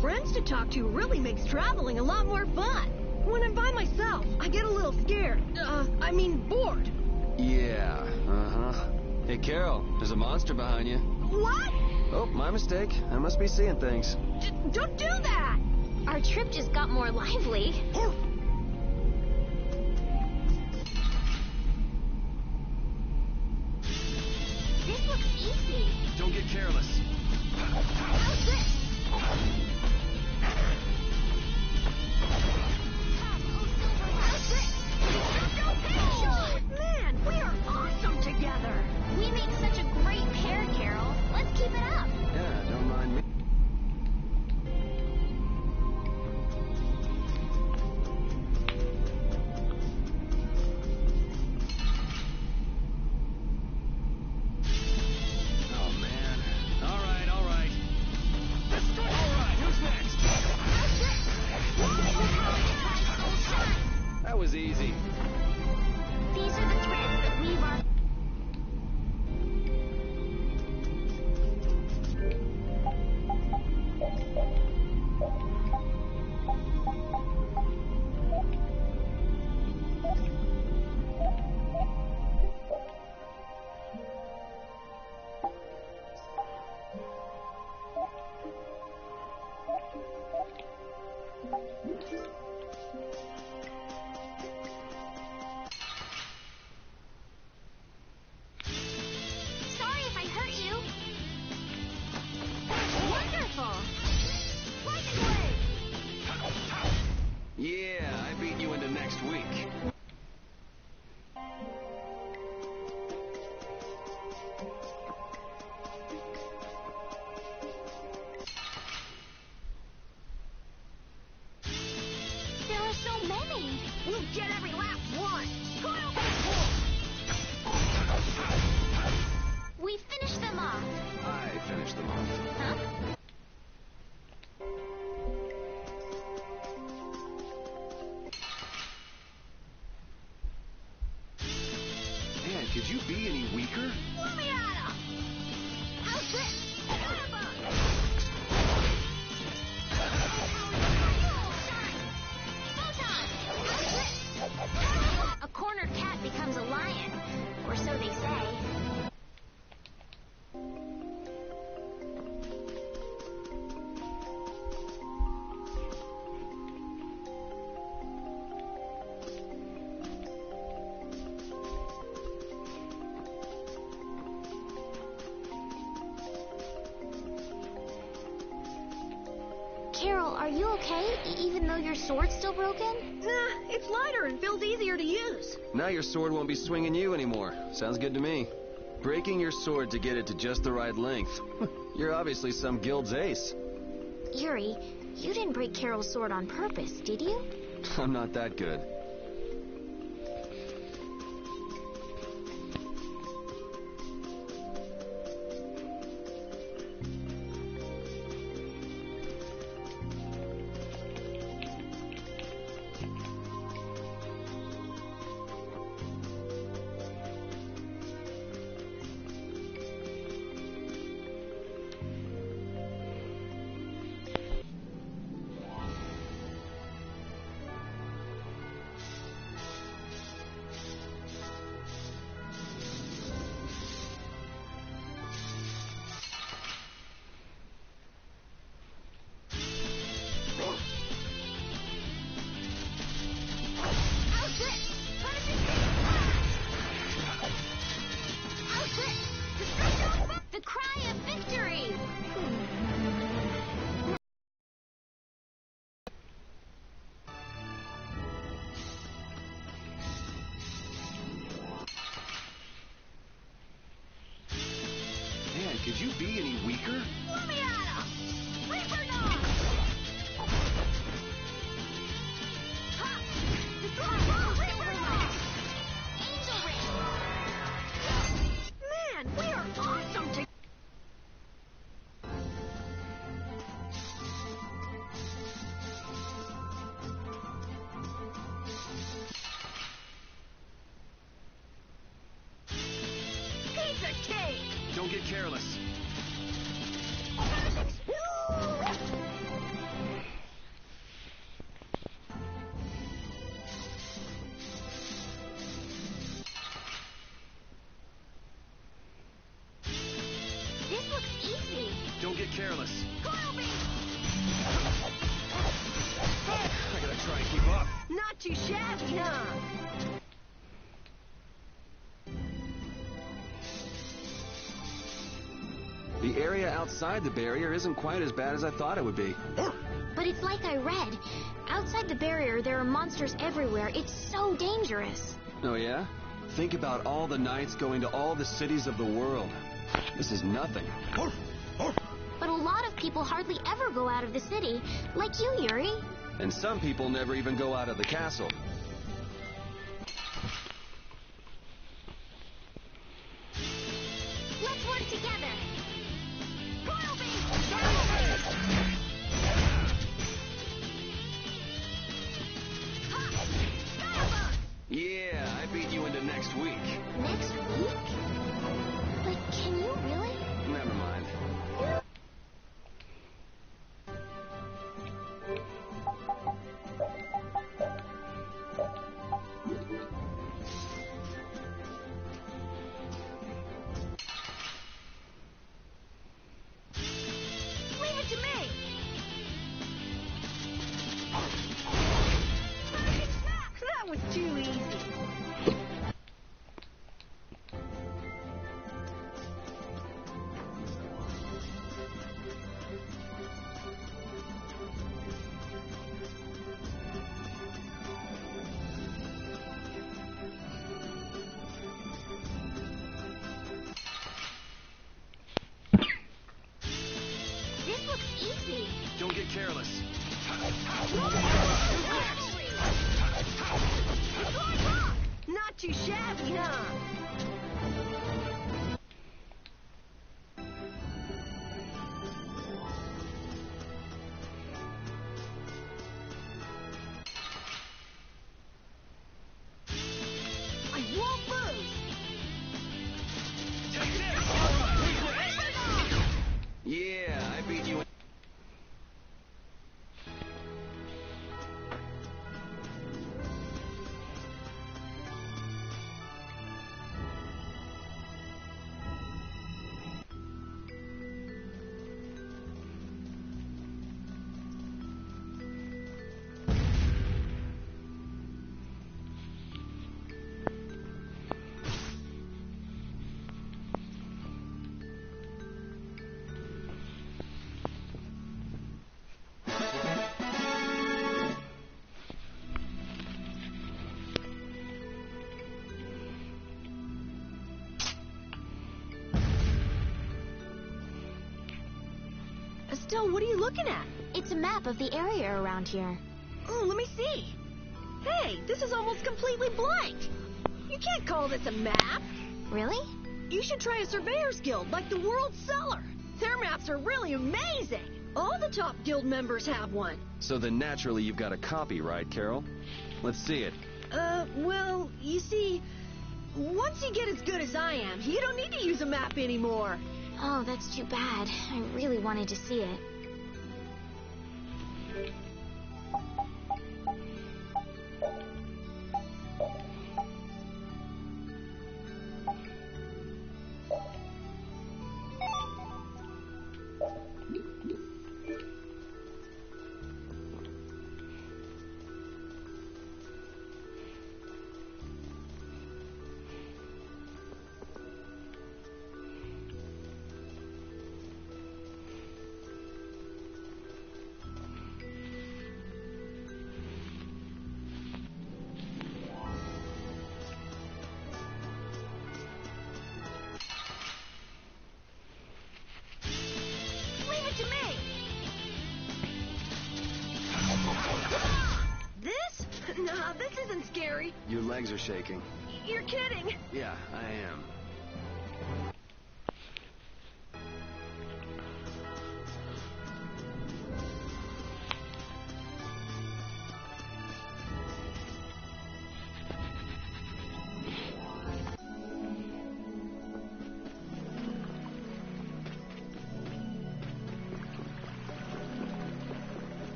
Friends to talk to really makes traveling a lot more fun. When I'm by myself, I get a little scared. Bored. Yeah, Hey, Carol, there's a monster behind you. What? Oh, my mistake. I must be seeing things. Don't do that! Our trip just got more lively. Don't get careless. How's this? Man, we are awesome together. We make such a great pair, Carol. Let's keep it up. Yeah, don't mind me. Oh, man. All right. All right, who's next? That was easy. These are the threads that weave our... Sorry if I hurt you. Wonderful. Lightning wave. Yeah, I beat you into next week. There are so many. We'll get every last one. Coil We finished them off. I finished them off. Huh? Man, could you be any weaker? Lumiata! How's this? A cornered cat becomes a lion, or so they say. Carol, are you okay? Even though your sword's still broken? Nah, it's lighter and feels easier to use. Now your sword won't be swinging you anymore. Sounds good to me. Breaking your sword to get it to just the right length. You're obviously some guild's ace. Yuri, you didn't break Carol's sword on purpose, did you? I'm not that good. The cry of victory! Man, could you be any weaker? Lumiata! Reaper Dog! Ha! Reaper Dog! Angel Ring! Man, we are awesome together. Pizza cake! Don't get careless. This looks easy. Don't get careless. Coil beam! I gotta try and keep up. Not too shabby, huh? area outside the barrier isn't quite as bad as I thought it would be. But it's like I read. Outside the barrier, there are monsters everywhere. It's so dangerous. Oh, yeah? Think about all the knights going to all the cities of the world. This is nothing. But a lot of people hardly ever go out of the city, like you, Yuri. And some people never even go out of the castle. Let's work together. Coil beam! Yeah, I beat you into next week. Next week? But can you really? Never mind. Leave it to me! That was too easy. This looks easy. Don't get careless. Not too shabby, huh? I won't lose! Yeah, I beat you. Estelle, what are you looking at? It's a map of the area around here. Oh, let me see. Hey, this is almost completely blank. You can't call this a map. Really? You should try a surveyor's guild like the World Cellar. Their maps are really amazing. All the top guild members have one. So then naturally you've got a copy, right, Carol? Let's see it. Well, you see, once you get as good as I am, you don't need to use a map anymore. Oh, that's too bad. I really wanted to see it. Leave it to me. This? Nah, this isn't scary. Your legs are shaking. You're kidding. Yeah, I am.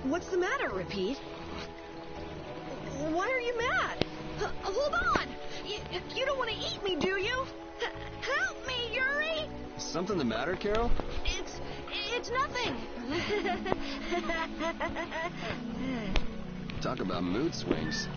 What's the matter, Repeat? Why are you mad? Hold on! You don't want to eat me, do you? Help me, Yuri! Something the matter, Carol? It's nothing. Talk about mood swings.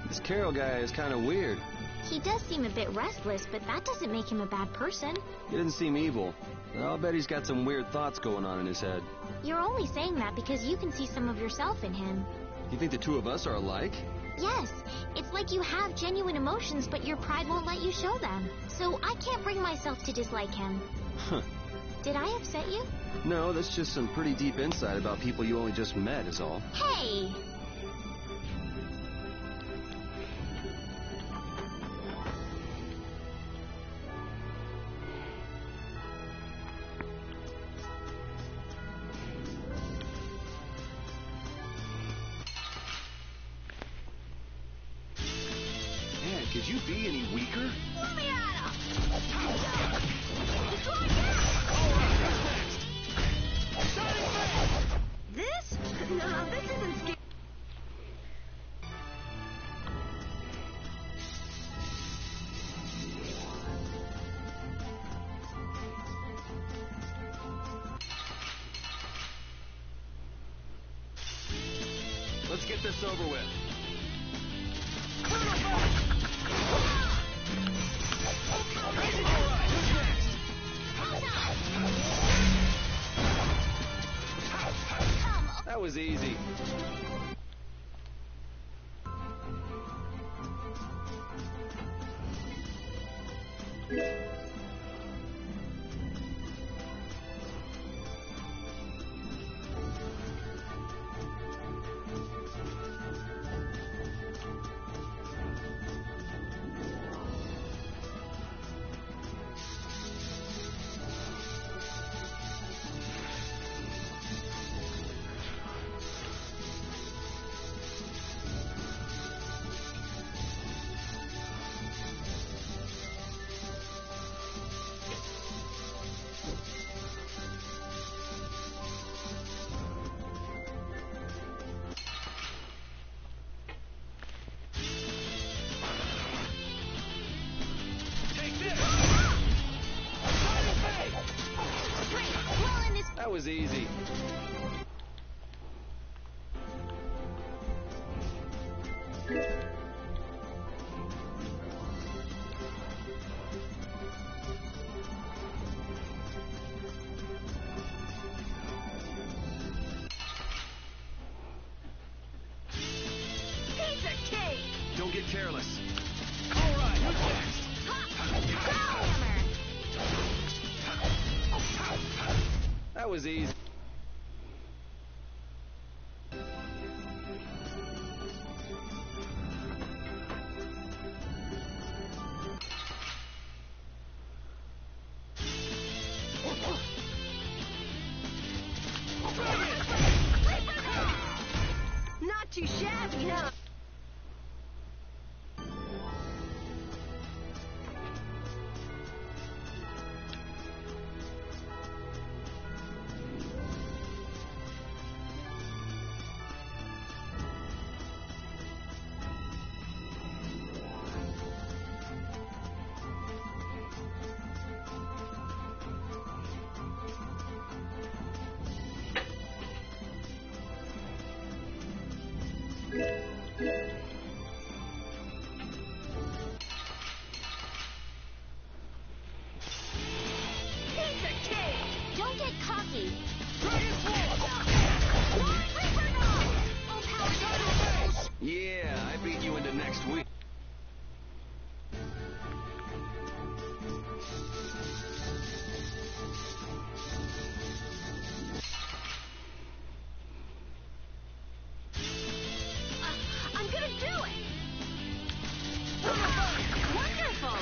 This Carol guy is kind of weird. He does seem a bit restless, but that doesn't make him a bad person. He doesn't seem evil. I'll bet he's got some weird thoughts going on in his head. You're only saying that because you can see some of yourself in him. You think the two of us are alike? Yes. It's like you have genuine emotions, but your pride won't let you show them. So I can't bring myself to dislike him. Huh. Did I upset you? No, that's just some pretty deep insight about people you only just met is all. Hey! Man, could you be any weaker? Let me at him! Destroy this? No, this isn't scary. Let's get this over with. That was easy. us. All right, who's next? That was easy. Not too shabby, huh? Don't get cocky. Yeah, I beat you into next week. I'm gonna do it! Wonderful.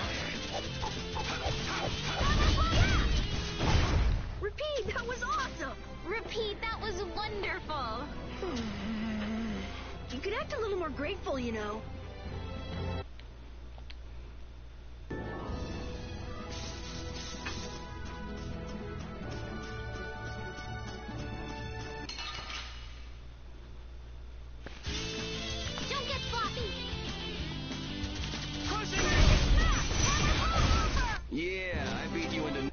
Repeat, that was awesome! Repeat, that was wonderful. You could act a little more grateful, you know. Don't get sloppy. Yeah, I beat you into...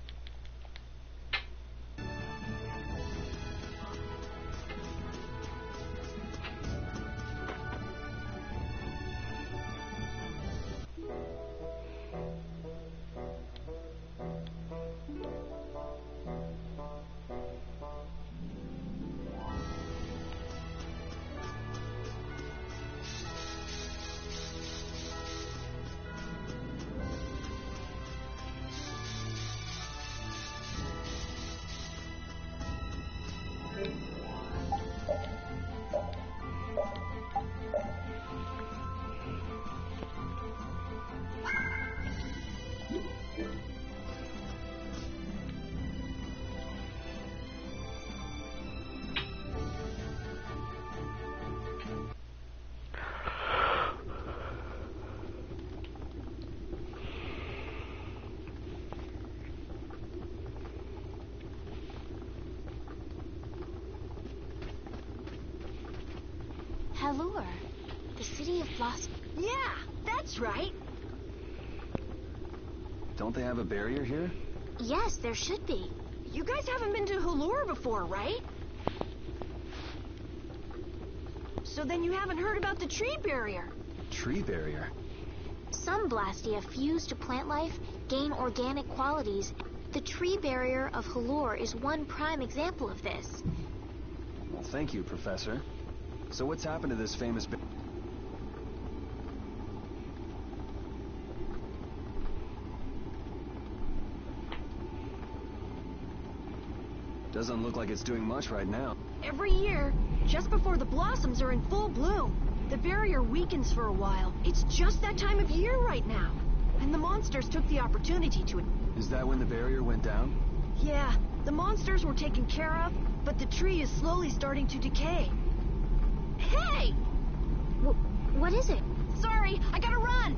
Halure, the city of blossom. Yeah, that's right. Don't they have a barrier here? Yes, there should be. You guys haven't been to Halure before, right? So then you haven't heard about the tree barrier. Tree barrier? Some Blastia fuse to plant life, gain organic qualities. The tree barrier of Halure is one prime example of this. Well, thank you, Professor. So what's happened to this famous... Doesn't look like it's doing much right now. Every year, just before the blossoms are in full bloom, the barrier weakens for a while. It's just that time of year right now. And the monsters took the opportunity to... Is that when the barrier went down? Yeah, the monsters were taken care of, but the tree is slowly starting to decay. Hey! What is it? Sorry, I gotta run!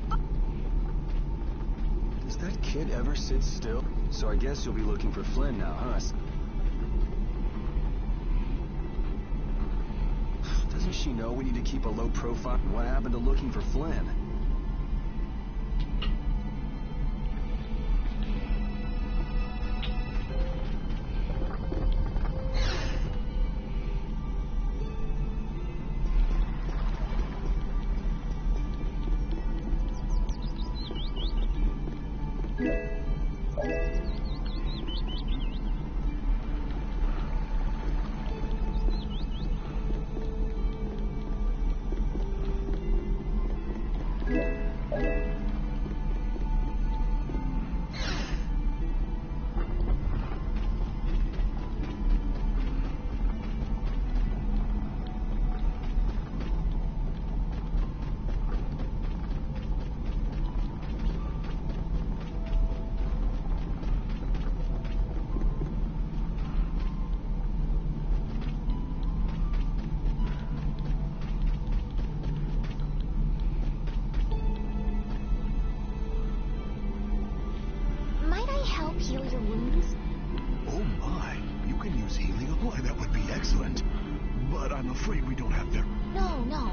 Does that kid ever sit still? So I guess you'll be looking for Flynn now, huh? Doesn't she know we need to keep a low profile? What happened to looking for Flynn? Heal your wounds? Oh my, you can use healing? Why, that would be excellent. But I'm afraid we don't have very... No.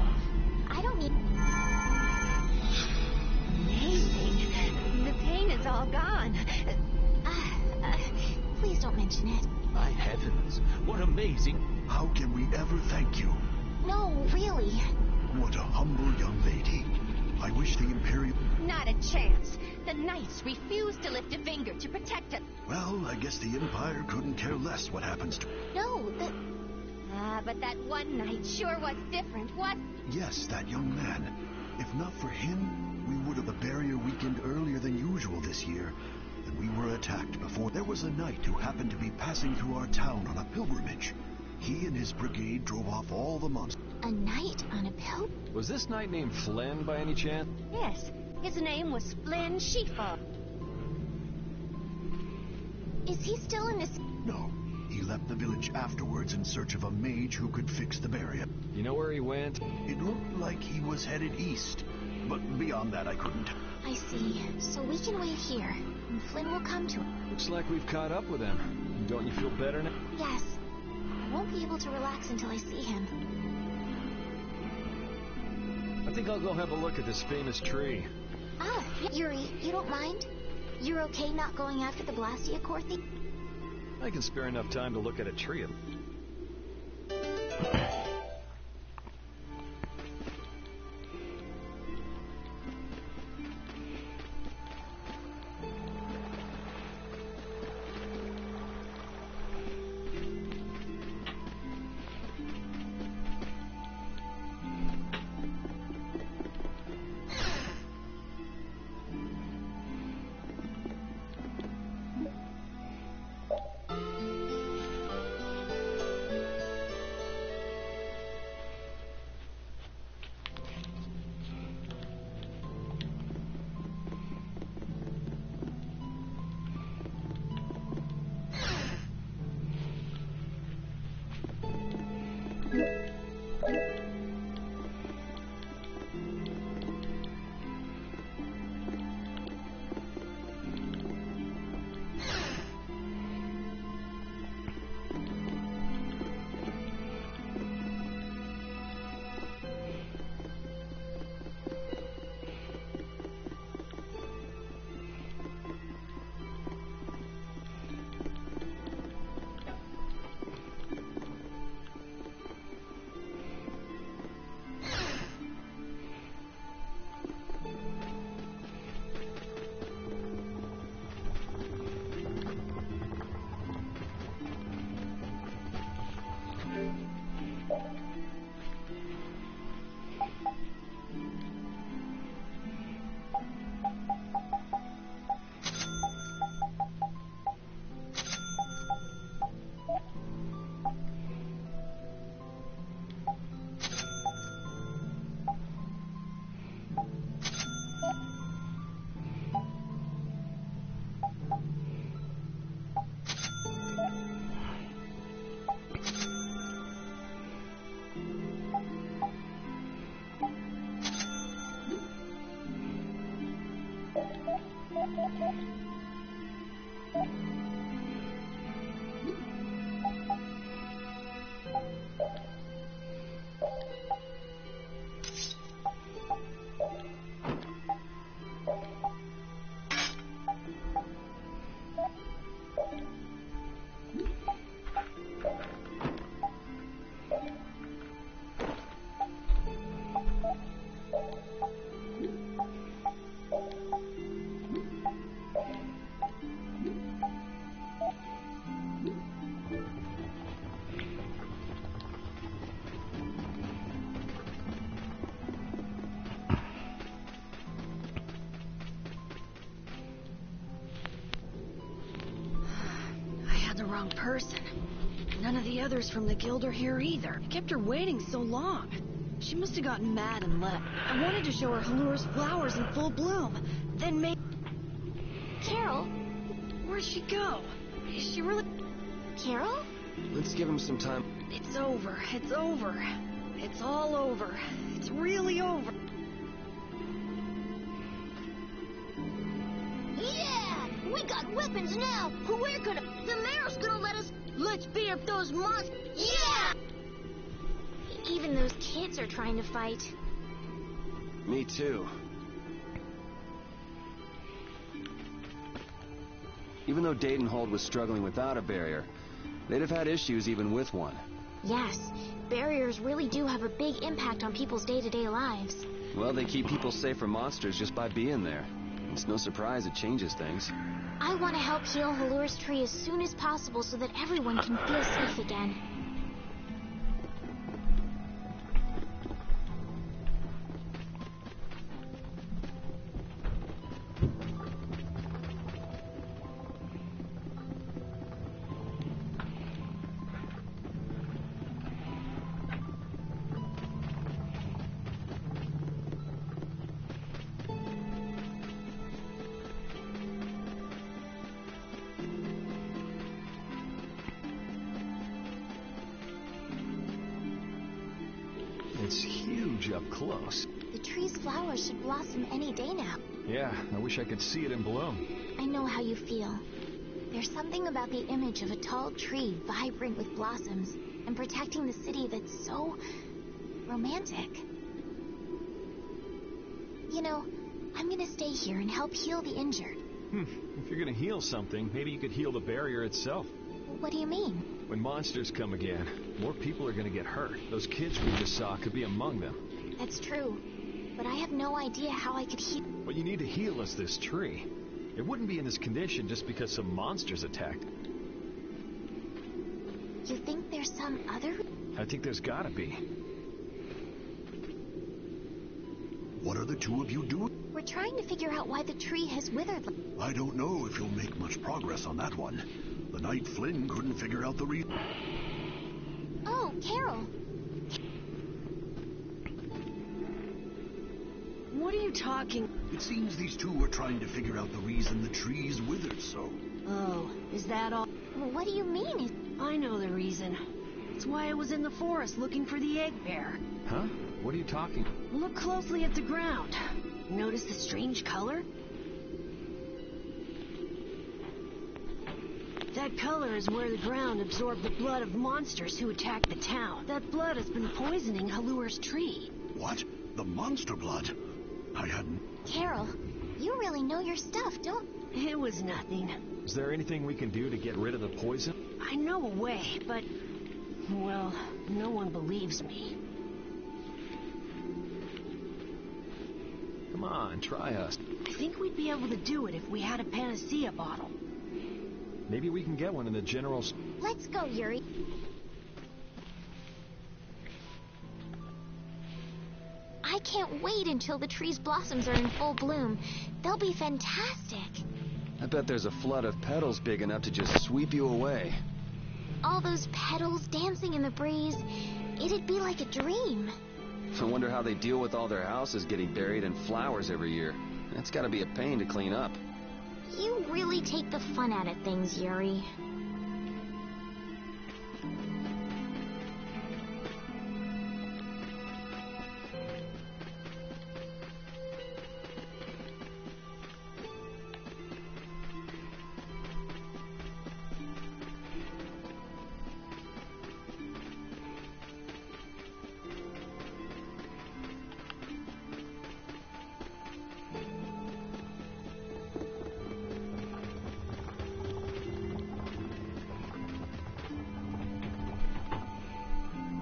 I don't need... Amazing. The pain is all gone. Please don't mention it. My heavens, what amazing... How can we ever thank you? No, really. What a humble young lady. I wish the Imperial... Not a chance. The Knights refuse to lift a finger to protect us. Well, I guess the Empire couldn't care less what happens to... No, but that one Knight sure was different, what? Yes, that young man. If not for him, we would have... The barrier weakened earlier than usual this year, and we were attacked before... There was a knight who happened to be passing through our town on a pilgrimage. He and his brigade drove off all the monsters. a knight on a pilgrimage? Was this knight named Flynn by any chance? Yes, his name was Flynn Sheefa. Is he still in this... No. He left the village afterwards in search of a mage who could fix the barrier. You know where he went? It looked like he was headed east, but beyond that I couldn't. I see. So we can wait here, and Flynn will come to it. Looks like we've caught up with him. Don't you feel better now? Yes. I won't be able to relax until I see him. I think I'll go have a look at this famous tree. Ah, Yuri, you don't mind? You're okay not going after the Blastia core thief? I can spare enough time to look at a tree. wrong person. None of the others from the guild are here either. I kept her waiting so long. She must have gotten mad and left. I wanted to show her Halur's flowers in full bloom. Then maybe... Carol? Where'd she go? Is she really... Carol? Let's give him some time. It's over. It's over. It's all over. It's really over. Yeah! We got weapons now! We're gonna... The mayor's gonna let us... Let's beat up those monsters! Yeah! Even those kids are trying to fight. Me too. Even though Daytonhold was struggling without a barrier, they'd have had issues even with one. Yes, barriers really do have a big impact on people's day-to-day lives. Well, they keep people safe from monsters just by being there. It's no surprise it changes things. I want to help heal Halur's tree as soon as possible so that everyone can feel safe again. It's huge up close. The tree's flowers should blossom any day now. Yeah, I wish I could see it in bloom. I know how you feel. There's something about the image of a tall tree vibrant with blossoms and protecting the city that's so romantic. You know, I'm gonna stay here and help heal the injured. If you're gonna heal something, maybe you could heal the barrier itself. What do you mean? When monsters come again, more people are gonna get hurt. Those kids we just saw could be among them. That's true, but I have no idea how I could heal. What you need to heal is this tree. It wouldn't be in this condition just because some monsters attacked. You think there's some other... I think there's gotta be. What are the two of you doing? We're trying to figure out why the tree has withered. I don't know if you'll make much progress on that one. The night Flynn couldn't figure out the reason. Oh, Carol. What are you talking? It seems these two are trying to figure out the reason the trees withered so. Oh, is that all? What do you mean? I know the reason. It's why I was in the forest looking for the egg bear. Huh? What are you talking? Look closely at the ground. Notice the strange color? That color is where the ground absorbed the blood of monsters who attacked the town. That blood has been poisoning Halur's tree. What? The monster blood? I hadn't... Carol, you really know your stuff, don't... It was nothing. Is there anything we can do to get rid of the poison? I know a way, but... Well, no one believes me. Come on, try us. I think we'd be able to do it if we had a panacea bottle. Maybe we can get one in the general... Let's go, Yuri. I can't wait until the tree's blossoms are in full bloom. They'll be fantastic. I bet there's a flood of petals big enough to just sweep you away. All those petals dancing in the breeze. It'd be like a dream. I wonder how they deal with all their houses getting buried in flowers every year. That's gotta be a pain to clean up. You really take the fun out of things, Yuri.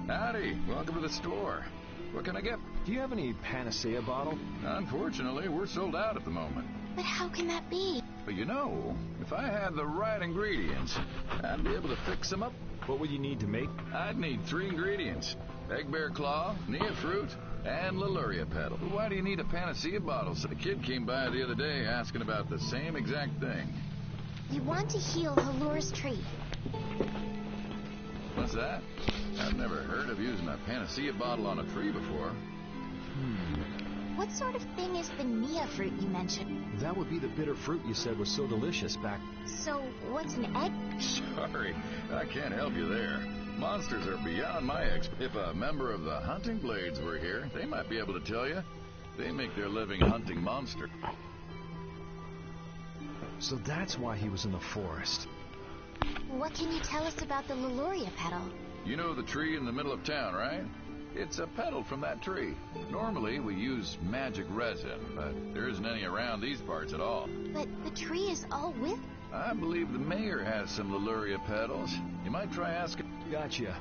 Howdy, welcome to the store. What can I get? Do you have any panacea bottle? Unfortunately, we're sold out at the moment. But how can that be? But you know, if I had the right ingredients, I'd be able to fix them up. What would you need to make? I'd need 3 ingredients. Egg bear claw, nia fruit, and Leluria petal. But why do you need a panacea bottle? So the kid came by the other day asking about the same exact thing. You want to heal Halur's tree. What's that? I've never heard of using a panacea bottle on a tree before. What sort of thing is the Nia fruit you mentioned? That would be the bitter fruit you said was so delicious back... So, what's an egg? Sorry, I can't help you there. Monsters are beyond my If a member of the hunting blades were here, they might be able to tell you. They make their living hunting monsters. So that's why he was in the forest. What can you tell us about the Leluria petal? You know the tree in the middle of town, right? It's a petal from that tree. Normally, we use magic resin, but there isn't any around these parts at all. But the tree is all with... I believe the mayor has some Leluria petals. You might try asking... Gotcha.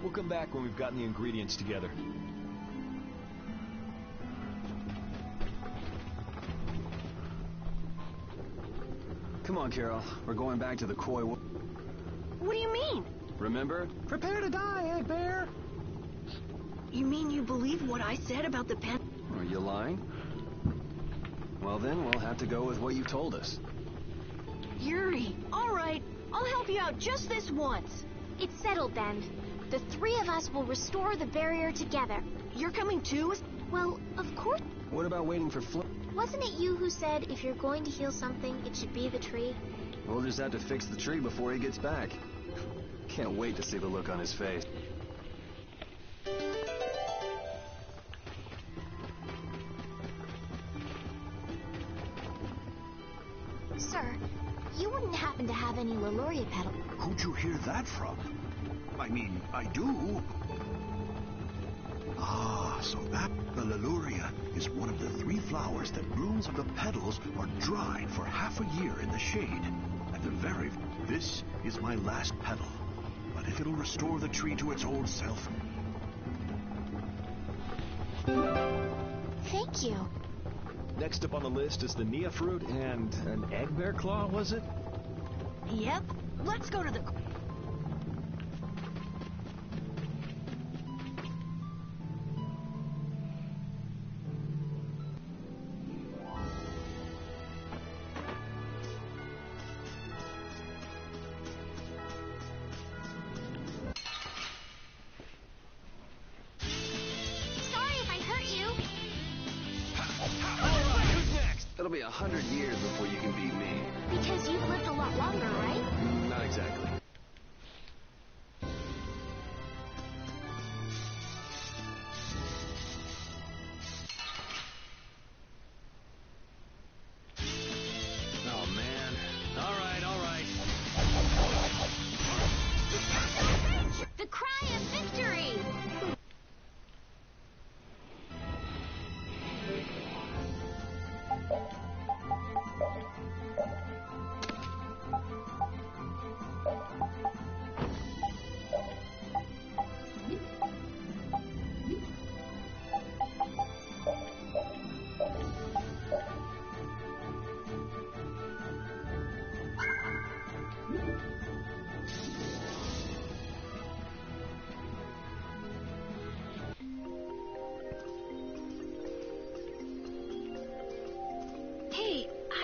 We'll come back when we've gotten the ingredients together. Come on, Carol. We're going back to the Koi... What do you mean? Remember? Prepare to die, Egg Bear! You mean you believe what I said about the pen? Are you lying? Well, then we'll have to go with what you've told us. Yuri, all right. I'll help you out just this once. It's settled then. The three of us will restore the barrier together. You're coming too? Well, of course. What about waiting for Flo? Wasn't it you who said if you're going to heal something, it should be the tree? We'll just have to fix the tree before he gets back. Can't wait to see the look on his face. Sir, you wouldn't happen to have any Leluria petal? Who'd you hear that from? I mean, I do. Ah, so that, the Leluria, is one of the 3 flowers that blooms of the petals are dried for half a year in the shade. At the very... This is my last petal. But if it'll restore the tree to its old self... Thank you. Next up on the list is the Nia fruit and an egg bear claw, was it? Yep. Let's go to the... It'll be 100 years before you can beat me. Because you've lived a lot longer, right? Not exactly. Oh, man. All right, all right. The cry of victory!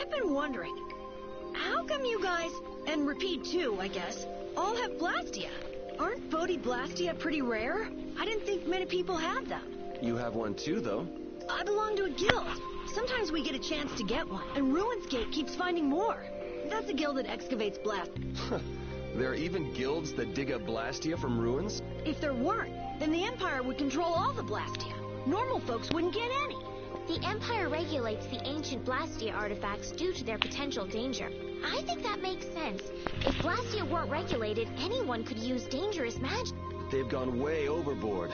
I've been wondering, how come you guys, and Repeat too, I guess, all have Blastia? Aren't Bodhi Blastia pretty rare? I didn't think many people had them. You have one too, though. I belong to a guild. Sometimes we get a chance to get one, and Ruinscape keeps finding more. That's a guild that excavates blast. There are even guilds that dig up Blastia from ruins? If there weren't, then the Empire would control all the Blastia. Normal folks wouldn't get any. The Empire regulates the ancient Blastia artifacts due to their potential danger. I think that makes sense. If Blastia weren't regulated, anyone could use dangerous magic. They've gone way overboard.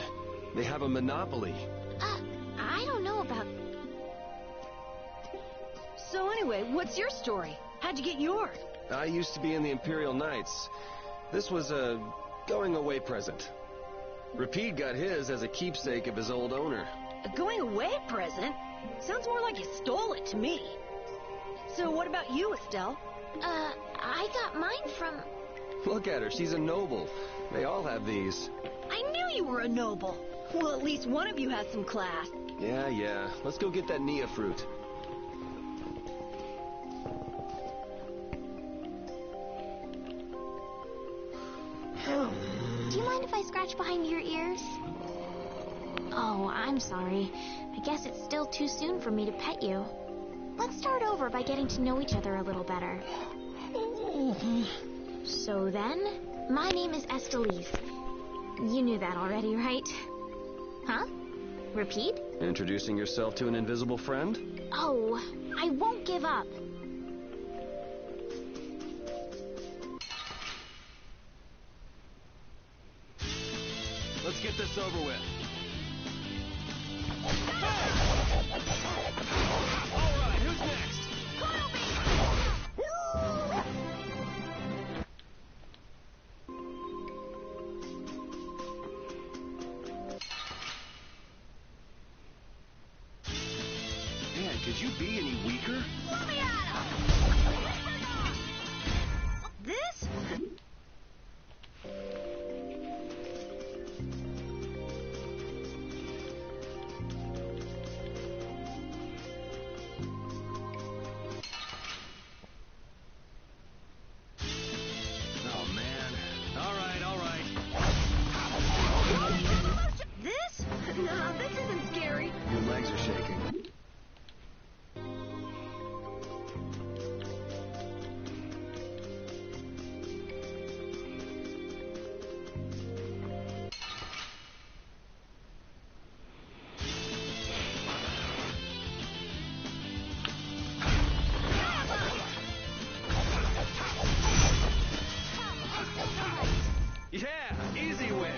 They have a monopoly. I don't know about... So anyway, what's your story? How'd you get yours? I used to be in the Imperial Knights. This was a going-away present. Repeat got his as a keepsake of his old owner. A going-away present? Sounds more like you stole it to me. So what about you, Estelle? I got mine from... Look at her, she's a noble. They all have these. I knew you were a noble. Well, at least one of you has some class. Yeah. Let's go get that Nia fruit. scratch behind your ears? Oh, I'm sorry. I guess it's still too soon for me to pet you. Let's start over by getting to know each other a little better. So then, my name is Estelise. You knew that already, right? Huh? Repeat? Introducing yourself to an invisible friend? Oh, I won't give up. Let's get this over with. All right, who's next? Man, could you be any weaker? Let me at him! This? Oh, man. All right. This? No, this isn't scary. Your legs are shaking. Yeah, easy win.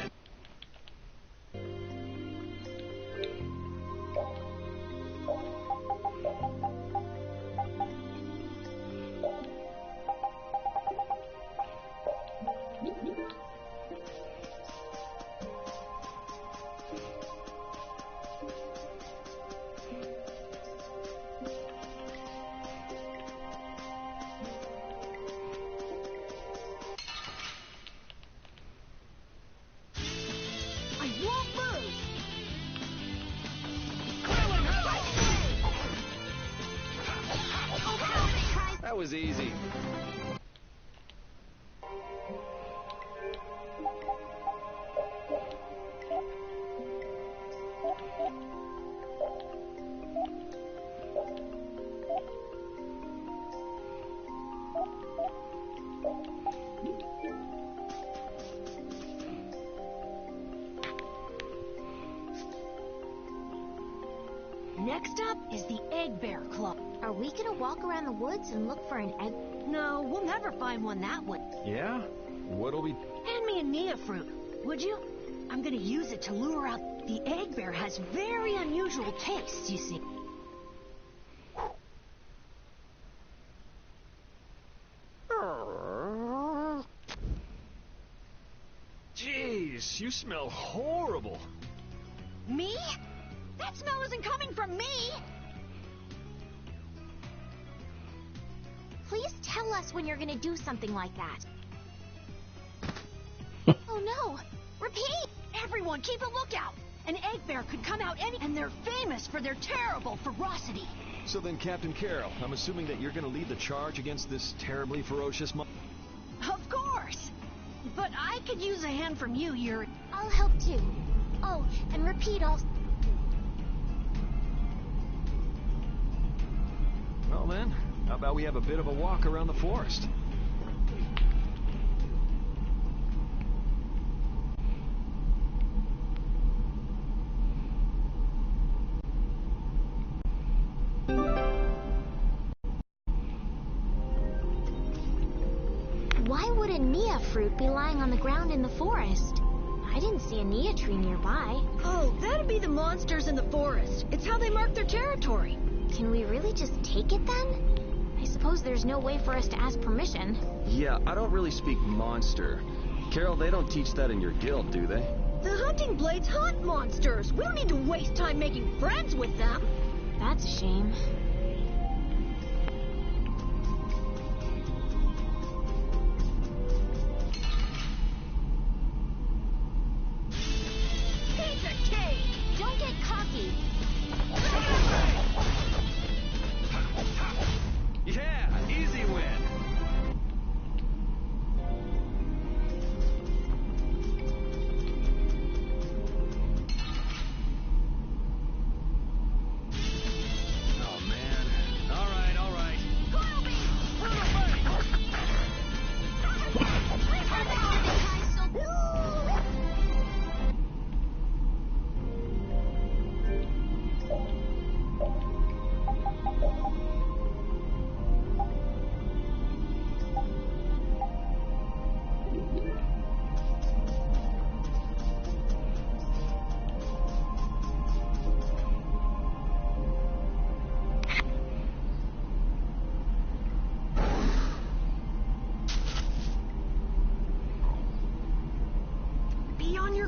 I won't lose. That was easy. Next up is the Egg Bear Club. Are we gonna walk around the woods and look for an egg? No, we'll never find one that way. Yeah? What'll we... Hand me a Nia fruit, would you? I'm gonna use it to lure out... The egg bear has very unusual tastes, you see. Jeez, you smell horrible. Me? That smell isn't coming from me! Please tell us when you're gonna do something like that. Oh no! Repeat! Everyone, keep a lookout! An egg bear could come out any... And they're famous for their terrible ferocity. So then, Captain Carroll, I'm assuming that you're going to lead the charge against this terribly ferocious Of course! But I could use a hand from you, Yuri. I'll help too. Oh, and Repeat also. Well then, how about we have a bit of a walk around the forest? Why would a Nia fruit be lying on the ground in the forest? I didn't see a Nia tree nearby. Oh, that'd be the monsters in the forest. It's how they mark their territory. Can we really just take it then? I suppose there's no way for us to ask permission. Yeah, I don't really speak monster. Carol, they don't teach that in your guild, do they? The hunting blades hunt monsters. We don't need to waste time making friends with them. That's a shame. Piece of cake! Don't get cocky. Yeah, easy win.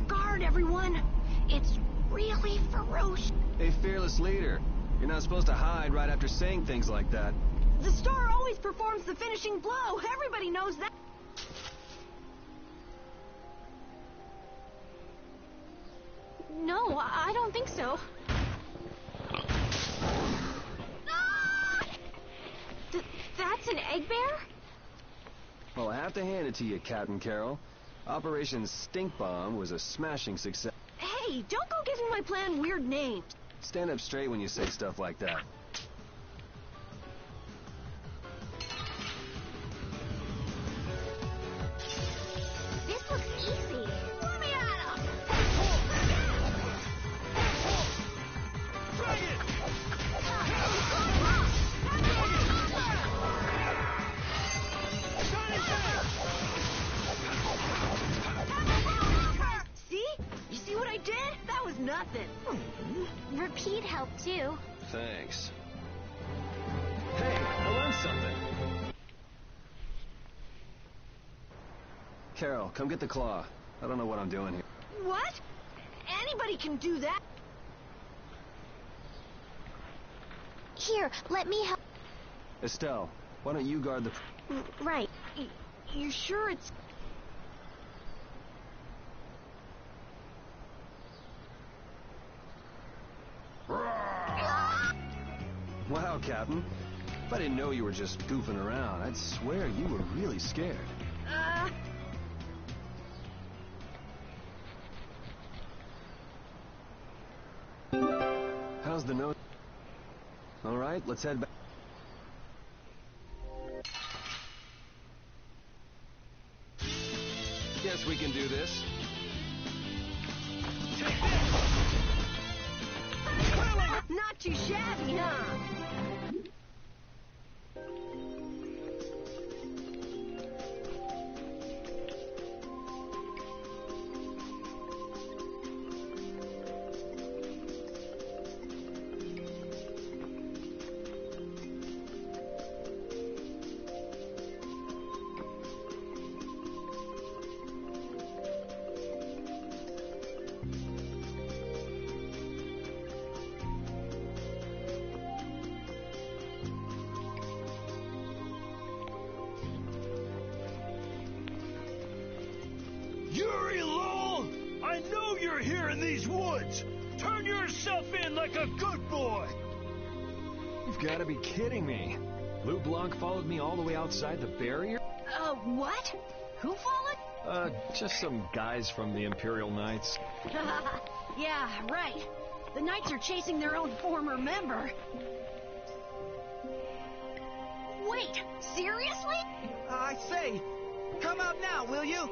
guard, everyone. It's really ferocious. Hey, fearless leader. You're not supposed to hide right after saying things like that. The star always performs the finishing blow. Everybody knows that. No, I don't think so. That's an egg bear? Well, I have to hand it to you, Captain Carroll. Operation Stink Bomb was a smashing success. Hey, don't go giving my plan weird names. Stand up straight when you say stuff like that. This looks easy. Let me at him! Try it! See? You see what I did? That was nothing. Repeat helped too. Thanks. Hey, I learned something. Carol, come get the claw. I don't know what I'm doing here. What? Anybody can do that. Here, let me help. Estelle, why don't you guard the... Right. You sure it's... Wow, Captain. If I didn't know you were just goofing around, I'd swear you were really scared. How's the note? All right, let's head back. Guess we can do this. Not too shabby, huh? Yuri Lowell, I know you're here in these woods. Turn yourself in like a good boy. You've got to be kidding me. Lou Blanc followed me all the way outside the barrier? What? Who followed? Just some guys from the Imperial Knights. Yeah, right. The Knights are chasing their own former member. Wait, seriously? I say, come out now, will you?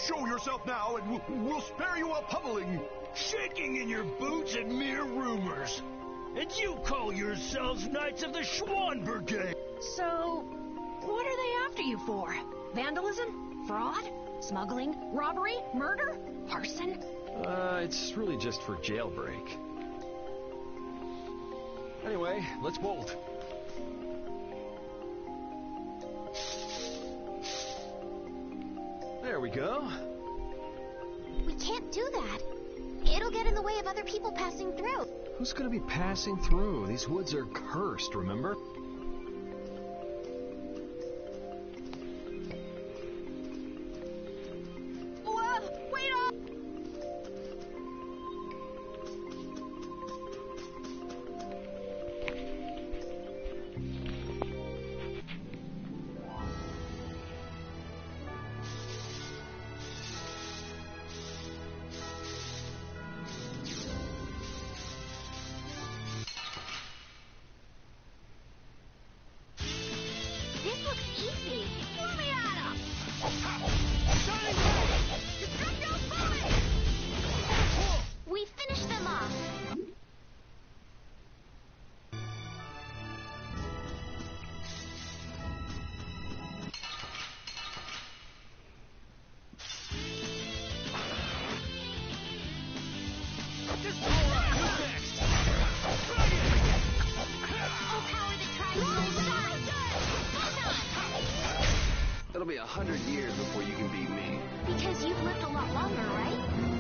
Show yourself now, and we'll spare you a pummeling. Shaking in your boots and mere rumors. And you call yourselves Knights of the Schwann Brigade. So, what are they after you for? Vandalism? Fraud? Smuggling? Robbery? Murder? Arson? It's really just for jailbreak. Anyway, let's bolt. There we go. We can't do that. It'll get in the way of other people passing through. Who's gonna be passing through? These woods are cursed, remember? Whoa, wait up! This looks easy. Let me at him! We finished them off. Oh, power the tribe. It'll be 100 years before you can beat me. Because you've lived a lot longer, right?